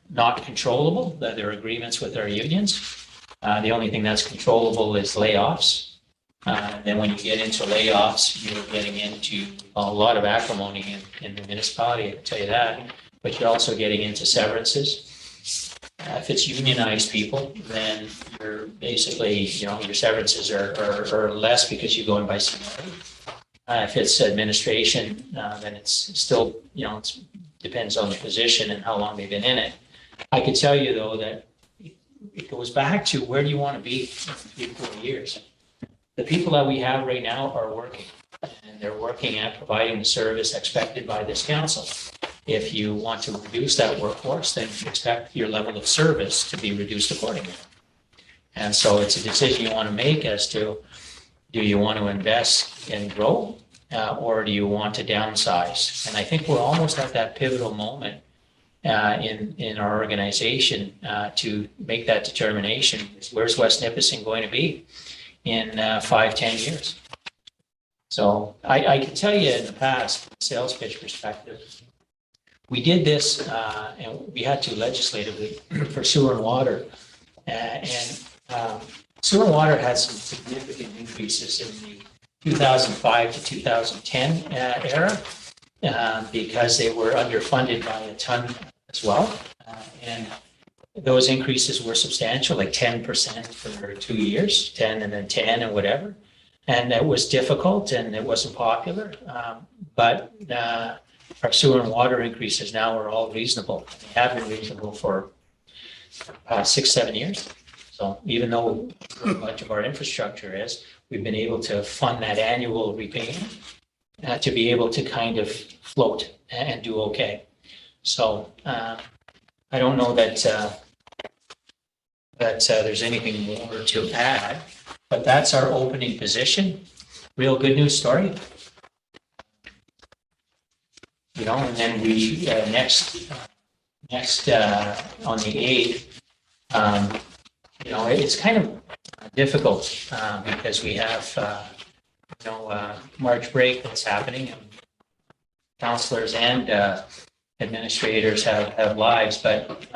not controllable. They're agreements with our unions. The only thing that's controllable is layoffs. Then when you get into layoffs, you're getting into a lot of acrimony in the municipality, I can tell you that. But you're also getting into severances. If it's unionized people, then you're basically, your severances are less because you're going by seniority. If it's administration, then it's still, it depends on the position and how long they've been in it. I can tell you, though, that it goes back to where do you want to be in 3-4 years. The people that we have right now are working, and they're working at providing the service expected by this council. If you want to reduce that workforce, then you expect your level of service to be reduced accordingly. And so it's a decision you want to make as to, do you want to invest and grow, or do you want to downsize? And I think we're almost at that pivotal moment in our organization to make that determination. Where's West Nipissing going to be in 5-10 years? So I can tell you in the past, from a sales pitch perspective, we did this and we had to legislatively for sewer and water. And sewer and water had some significant increases in the 2005 to 2010 era because they were underfunded by a ton as well. And those increases were substantial, like 10% for 2 years, 10 and then 10 and whatever. And it was difficult and it wasn't popular. But our sewer and water increases now are all reasonable. They have been reasonable for 6-7 years. So even though much of our infrastructure is, we've been able to fund that annual repayment to be able to kind of float and do okay. So I don't know that there's anything more to add, but that's our opening position. Real good news story. And then we next on the 8th, it's kind of difficult because we have March break that's happening. Councillors and administrators have lives, but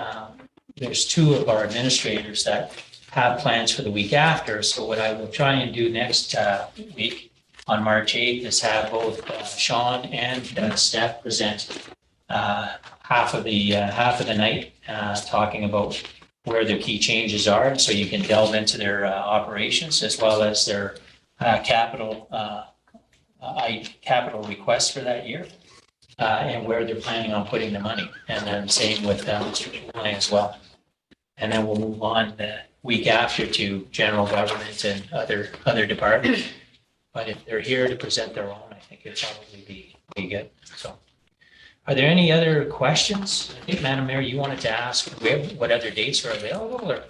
there's 2 of our administrators that have plans for the week after. So what I will try and do next week on March 8th is have both Sean and Steph present half of the night talking about where their key changes are, so you can delve into their operations as well as their capital requests for that year and where they're planning on putting the money. And then same with Mr. Chouin as well. And then we'll move on the week after to general government and other departments. But if they're here to present their own, I think it'd probably be good. So are there any other questions? I think, Madam Mayor, you wanted to ask what other dates are available, or?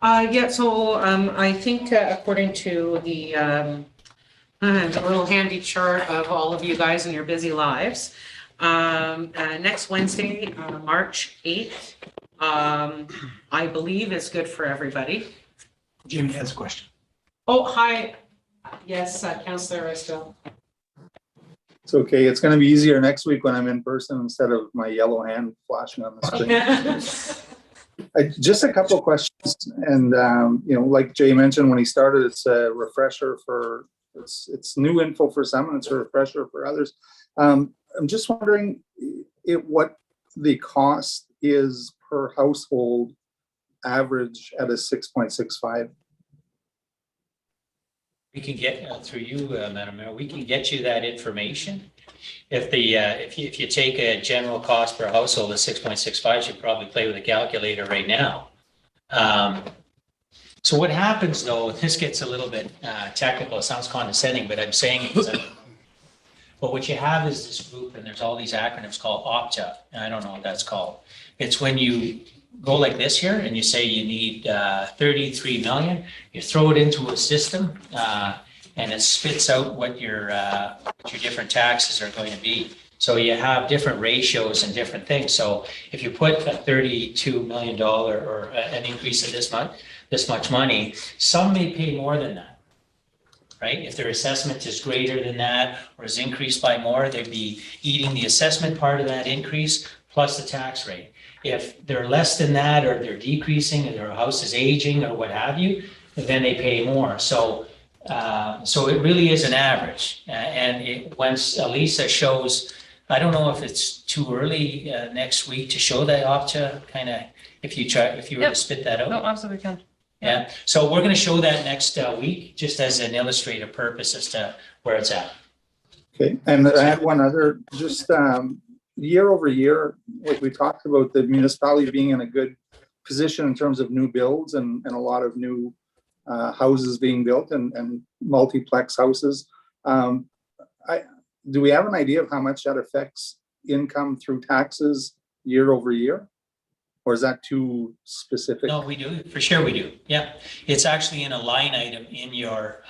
Yeah, so I think according to the little handy chart of all of you guys and your busy lives, next Wednesday, March 8th, I believe is good for everybody. Jimmy has a question. Oh, hi. Yes, Councillor Still. It's okay. It's going to be easier next week when I'm in person instead of my yellow hand flashing on the screen. Just a couple of questions. And, like Jay mentioned, when he started, it's a refresher for, it's new info for some and it's a refresher for others. I'm just wondering what the cost is per household average at a 6.65. We can get through you, Madam Mayor. We can get you that information. If you take a general cost per household of 6.65, you probably play with a calculator right now. So what happens though, this gets a little bit technical, it sounds condescending, but I'm saying it because but what you have is this group, and there's all these acronyms called OPTA, and I don't know what that's called. It's when you go like this here and you say you need 33 million, you throw it into a system and it spits out what your different taxes are going to be. So you have different ratios and different things. So if you put a $32 million or an increase of this much money, some may pay more than that, right? If their assessment is greater than that or is increased by more, they'd be eating the assessment part of that increase plus the tax rate. If they're less than that or they're decreasing and their house is aging or what have you, then they pay more. So it really is an average. Once Elisa shows, I don't know if it's too early next week to show that OPTA kind of, if you were Yep. to spit that out. No, absolutely can. Yeah, so we're going to show that next week, just as an illustrative purpose as to where it's at. Okay, and I had one other, just year over year, like we talked about the municipality being in a good position in terms of new builds and a lot of new houses being built and multiplex houses. Do we have an idea of how much that affects income through taxes year over year? Or is that too specific? No, we do, for sure we do, yeah. It's actually in a line item in your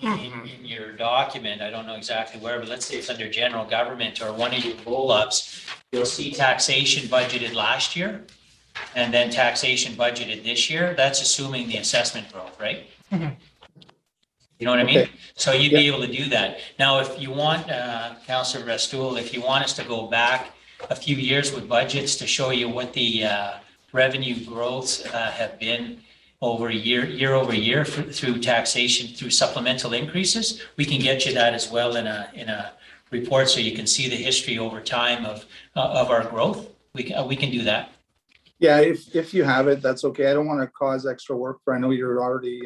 in your document. I don't know exactly where, but let's say it's under general government or one of your roll-ups. You'll see taxation budgeted last year and then taxation budgeted this year. That's assuming the assessment growth, right? Mhm. You know what I mean? Okay. So you'd be able to do that. Now, if you want, Councillor Restool, if you want us to go back a few years with budgets to show you what the revenue growths have been over year over year through taxation, through supplemental increases, we can get you that as well in a report, so you can see the history over time of our growth. We can do that. Yeah, if you have it, that's okay. I don't want to cause extra work I know you're already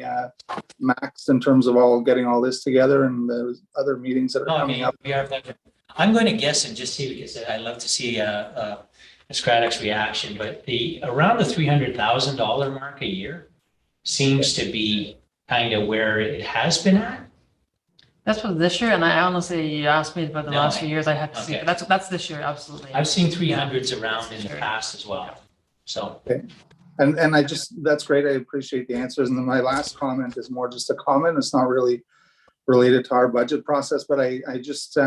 maxed in terms of getting all this together and the other meetings that are coming up. I'm going to guess and just see, because I love to see Ms. Craddock's reaction, but around the $300,000 mark a year seems to be kind of where it has been at. That's for this year, and I honestly, you asked me about the last few years, I had to see, Okay. that's this year, absolutely. I've seen 300s around in the past as well, so. And that's great. I appreciate the answers. And then my last comment is more just a comment. It's not really related to our budget process, but I just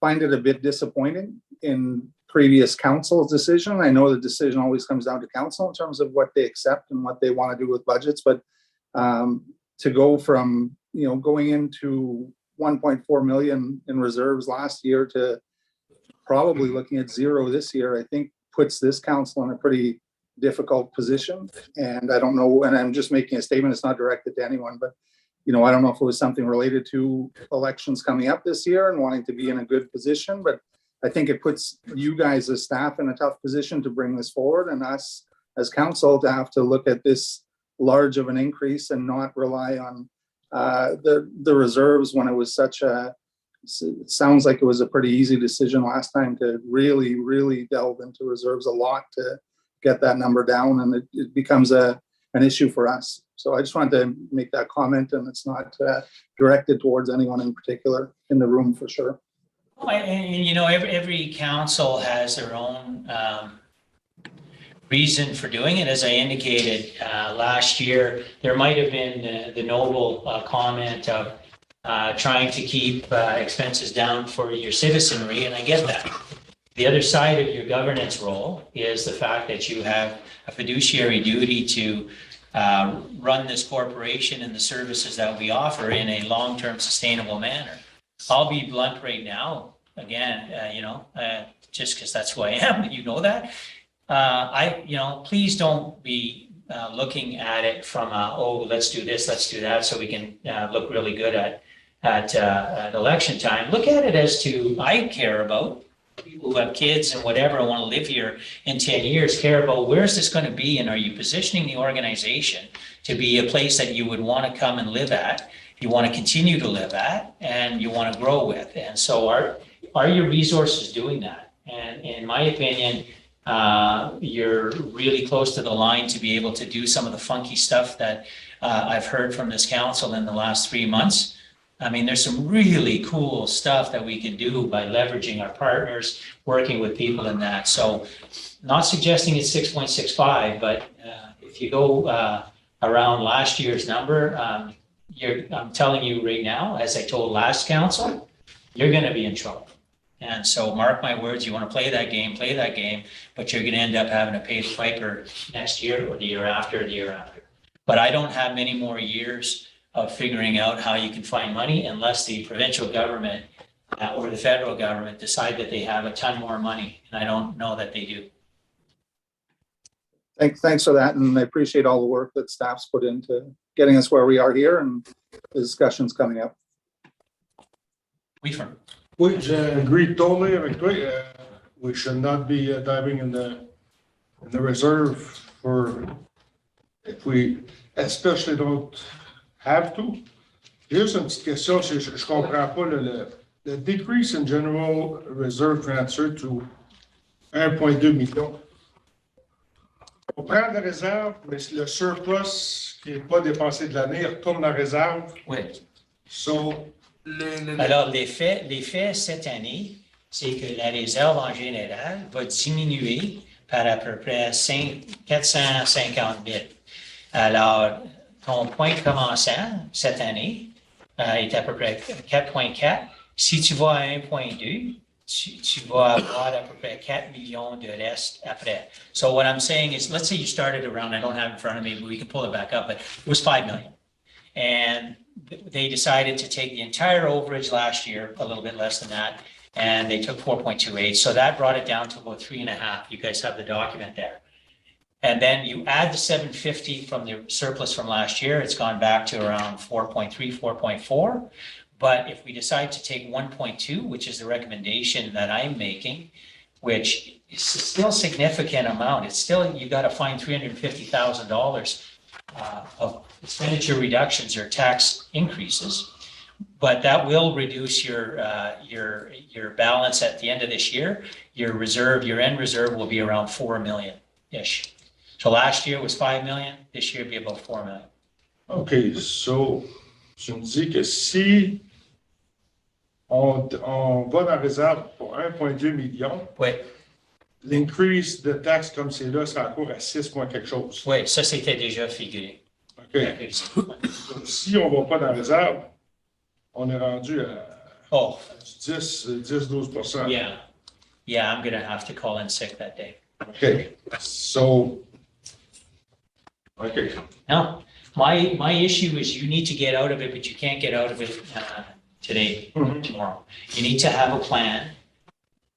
find it a bit disappointing in previous council's decision. I know the decision always comes down to council in terms of what they accept and what they want to do with budgets, but to go from, going into 1.4 million in reserves last year to probably looking at zero this year, I think puts this council in a pretty difficult position. And I don't know, and I'm just making a statement, it's not directed to anyone, but I don't know if it was something related to elections coming up this year and wanting to be in a good position, but I think it puts you guys as staff in a tough position to bring this forward, and us as council to have to look at this large of an increase and not rely on the reserves when it was it sounds like it was a pretty easy decision last time to really, really delve into reserves a lot to get that number down, and it becomes an issue for us. So I just wanted to make that comment, and it's not directed towards anyone in particular in the room for sure. And every council has their own reason for doing it. As I indicated last year, there might have been the noble comment of trying to keep expenses down for your citizenry, and I get that. The other side of your governance role is the fact that you have a fiduciary duty to run this corporation and the services that we offer in a long-term sustainable manner. I'll be blunt right now, again, just because that's who I am, you know that. Please don't be looking at it from let's do this, let's do that, so we can look really good at election time. Look at it as to, I care about people who have kids and whatever and want to live here in 10 years, care about where's this going to be, and are you positioning the organization to be a place that you would want to come and live at, you want to continue to live at, and you want to grow with. And so are your resources doing that? And in my opinion, You're really close to the line to be able to do some of the funky stuff that I've heard from this council in the last 3 months. I mean, there's some really cool stuff that we can do by leveraging our partners, working with people in that. So not suggesting it's 6.65, but if you go around last year's number, I'm telling you right now, as I told last council, you're going to be in trouble. And so mark my words, you want to play that game, but you're going to end up having to pay the piper next year or the year after or the year after. But I don't have many more years of figuring out how you can find money unless the provincial government or the federal government decide that they have a ton more money. And I don't know that they do. Thanks for that, and I appreciate all the work that staff's put into getting us where we are here and the discussions coming up. Weaver. Oui, j'agree totally avec toi. We should not be diving in the reserve for if we especially don't have to. Juste une petite question, je comprends pas le decrease in general reserve transfer to 1,2 million. On prend la réserve, mais le surplus qui n'est pas dépensé de l'année retourne dans la réserve. Oui. So, Alors, l'effet cette année, c'est que la réserve en général va diminuer par à peu près 450 000. Alors, ton point commençant cette année est à peu près 4,4. Si tu vas à 1,2, tu vas avoir à peu près 4 millions de reste après. So what I'm saying is, let's say you started around, I don't have it in front of me, but we can pull it back up, but it was 5 million. And they decided to take the entire overage last year, a little bit less than that, and they took 4.28. So that brought it down to about 3.5. You guys have the document there. And then you add the 750 from the surplus from last year, it's gone back to around 4.3, 4.4. But if we decide to take 1.2, which is the recommendation that I'm making, which is still a significant amount, it's still, you got to find $350,000 of expenditure reductions or tax increases. But that will reduce your balance at the end of this year. Your reserve, your end reserve will be around 4 million-ish. So last year was 5 million, this year will be about 4 million. OK, so tu me dis que si on va dans la réserve pour 1,2 million, Oui. l'increase de taxes comme c'est là, ça court à 6 points quelque chose. Oui, ça c'était déjà figuré. OK. Si on ne va pas dans la réserve, on est rendu à 10-12%. Yeah, I'm going to have to call in sick that day. OK. So, OK. No, my issue is you need to get out of it, but you can't get out of it today or tomorrow. You need to have a plan,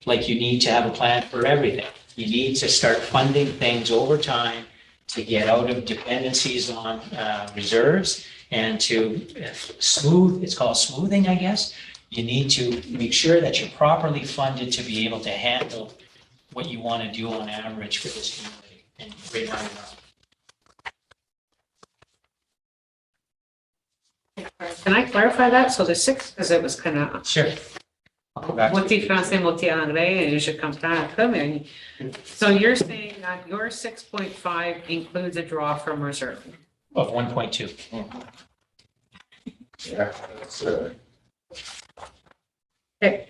like you need to have a plan for everything. You need to start funding things over time to get out of dependencies on reserves and to smooth, it's called smoothing, I guess. You need to make sure that you're properly funded to be able to handle what you want to do on average for this community. And right now, Can I clarify that? So the 6, because it was kind of. sure. I'll go back to Moitié français, moitié anglais, et je comprends très bien. So you're saying that your 6.5 includes a draw from reserve? of 1.2. Yeah, that's Okay.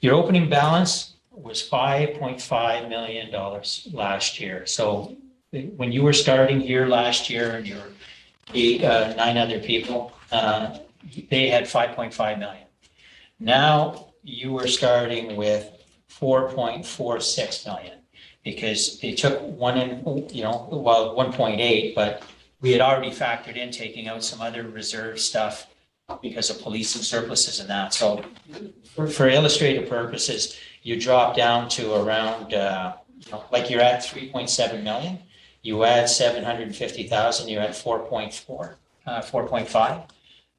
Your opening balance was $5.5 million last year. So when you were starting here last year and your 9 other people, they had 5.5 million. Now you were starting with 4.46 million because they took 1.8, but we had already factored in taking out some other reserve stuff because of police and surpluses and that. So for illustrative purposes, you drop down to around, like you're at 3.7 million. You add 750,000, you're at 4.5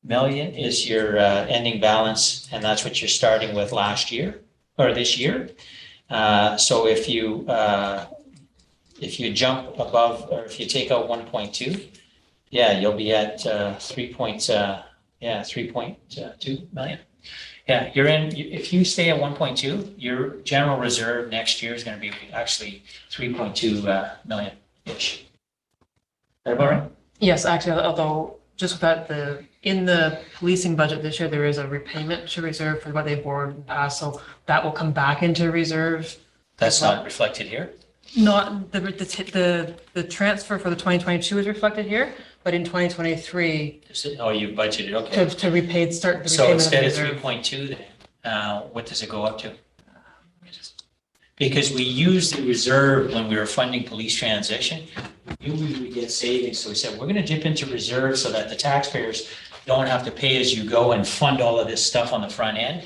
million is your ending balance, and that's what you're starting with last year or this year. So if you jump above, or if you take out 1.2, yeah, you'll be at 3.2 million. Yeah, you're in, if you stay at 1.2, your general reserve next year is going to be actually 3.2 million-ish. Is that about right? Yes, actually, although just with that, in the policing budget this year, there is a repayment to reserve for what they borrowed in the past, so that will come back into reserve. That's not reflected here? Not, the transfer for the 2022 is reflected here, but in 2023, Oh, you budgeted, okay. to repay, start the So repayment of the instead of reserve. 3.2 then, what does it go up to? Because we used the reserve when we were funding police transition. We knew we would get savings, so we said, we're gonna dip into reserve so that the taxpayers don't have to pay as you go and fund all of this stuff on the front end.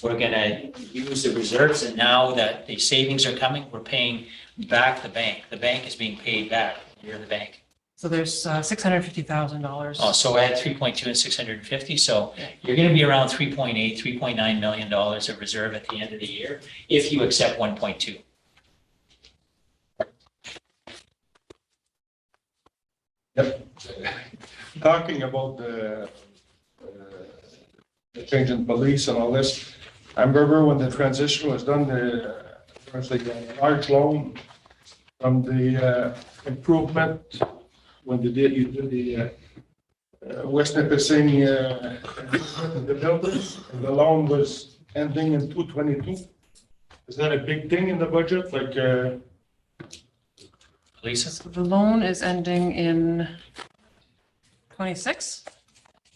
We're gonna use the reserves, and now that the savings are coming, we're paying back the bank. The bank is being paid back. You're the bank. So there's $650,000. Oh, so I had 3.2 and 650, so you're gonna be around 3.8, $3.9 million of reserve at the end of the year, if you accept 1.2. Talking about the change in police and all this, I remember when the transition was done, there was like a large loan from the improvement, when you did the West Nipissing, the building, and the loan was ending in 222. Is that a big thing in the budget, like, Lisa? So the loan is ending in 26,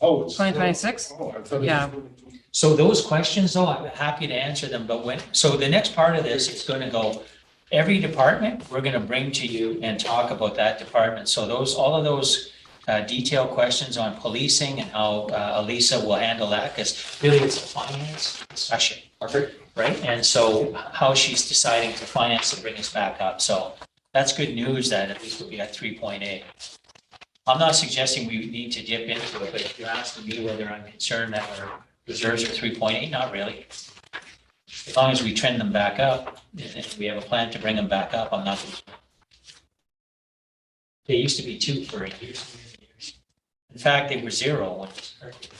oh, it's. 2026? Oh, I thought it was Yeah. 22. So those questions, though, I'm happy to answer them, but so the next part of this is gonna go, every department, we're gonna bring to you and talk about that department. So all of those detailed questions on policing and how Elisa will handle that, because really it's a finance discussion. Perfect. Right? And so how she's deciding to finance to bring us back up. So that's good news that at least we'll be at 3.8. I'm not suggesting we need to dip into it, but if you're asking me whether I'm concerned that our reserves are 3.8, not really. As long as we trend them back up, and we have a plan to bring them back up, I'm not concerned. They used to be 2 for years. In fact, they were 0 when it started.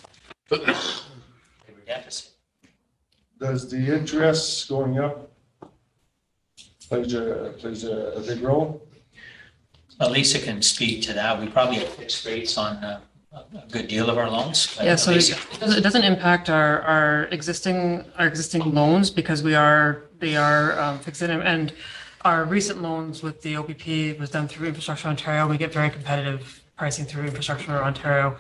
They were deficit. Does the interest going up plays a big role? Lisa can speak to that. We probably have fixed rates on a good deal of our loans. Yeah, so Lisa? it doesn't impact our existing loans because they are fixed and our recent loans with the OPP was done through Infrastructure Ontario. We get very competitive pricing through Infrastructure Ontario.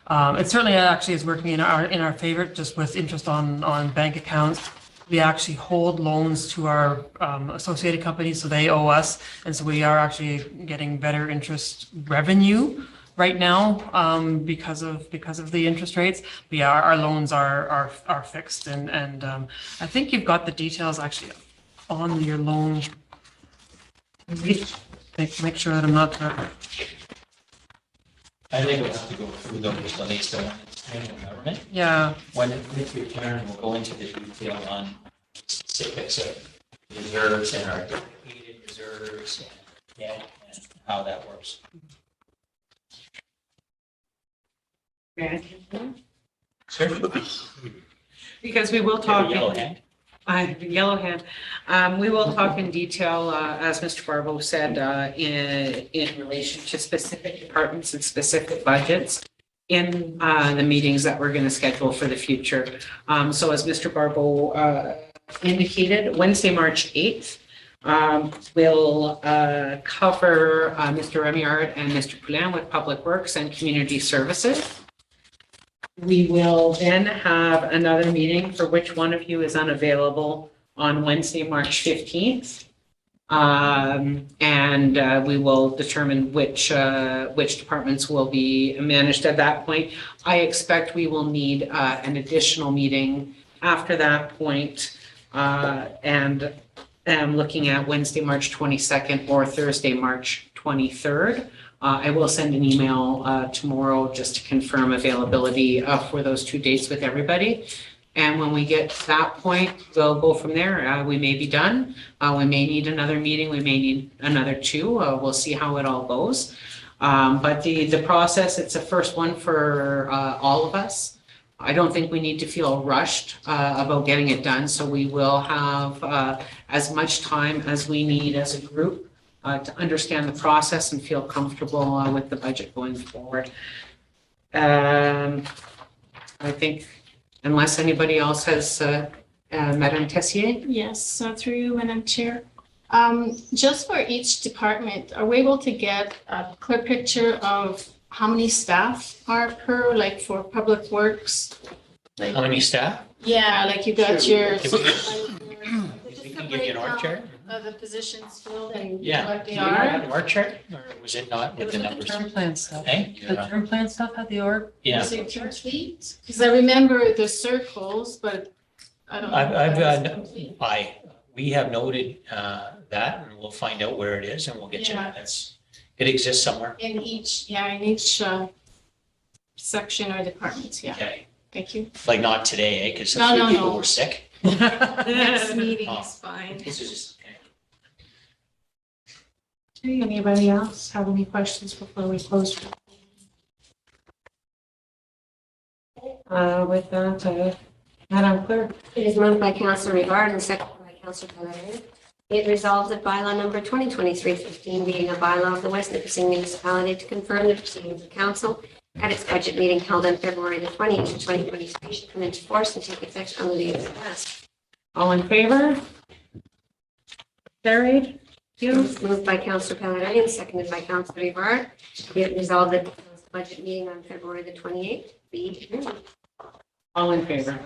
It certainly actually is working in our favor, just with interest on bank accounts. We actually hold loans to our associated companies, so they owe us, and so we are actually getting better interest revenue right now because of the interest rates. But yeah, our loans are fixed, and I think you've got the details actually on your loan. Make sure that I'm not. I think we'll have to go through those, at least the one in government. Yeah. When it's returned, we'll go into the detail on specifics of reserves and our depleted reserves and how that works. Certainly. Because we will talk. Yellow hand. Yellow hand. We will talk in detail, as Mr. Barbeau said, in relation to specific departments and specific budgets in the meetings that we're going to schedule for the future. So as Mr. Barbeau indicated, Wednesday, March 8th, we'll cover Mr. Remillard and Mr. Poulin with Public Works and Community Services. We will then have another meeting for which one of you is unavailable on Wednesday, March 15th. And we will determine which departments will be managed at that point. I expect we will need an additional meeting after that point. And I'm looking at Wednesday, March 22nd or Thursday, March 23rd. I will send an email tomorrow just to confirm availability for those 2 dates with everybody. And when we get to that point, we'll go from there. We may be done. We may need another meeting. We may need another 2. We'll see how it all goes. But the process, it's a first one for all of us. I don't think we need to feel rushed about getting it done, so we will have as much time as we need as a group to understand the process and feel comfortable with the budget going forward. I think unless anybody else has, Madame Tessier? Yes, through you, Madam Chair. Just for each department, are we able to get a clear picture of how many staff are per, like for Public Works? Like, How many staff? yeah, like you got your. We can give you an org chart. Of the positions filled and Yeah. what Do they you have are. an org chart, or was it not It with was the with the numbers? term plan stuff. Hey? The term plan stuff had the org. Yeah. Is it complete? Because I remember the circles, but I don't know. if that's complete. We have noted that, and we'll find out where it is, and we'll get you, Yeah. it exists somewhere. In each section or departments, yeah. Okay, Thank you. like not today, because a No, few no, people no. were sick. Next meeting is fine. This is just, okay. Okay, anybody else have any questions before we close? With that, Madam Clerk. It is moved by Councillor Rivard and seconded by Councillor Pellegrin. It resolved that bylaw number 2023-15, being a bylaw of the West Nipissing Municipality to confirm the proceedings of council at its budget meeting held on February the 28th, 2023, should come into force and take effect on the date of passed. All in favor? Carried. It was moved by Councillor Pellegrin and seconded by Councillor Rivard. It resolved that the council budget meeting on February the 28th be adjourned. All in favor?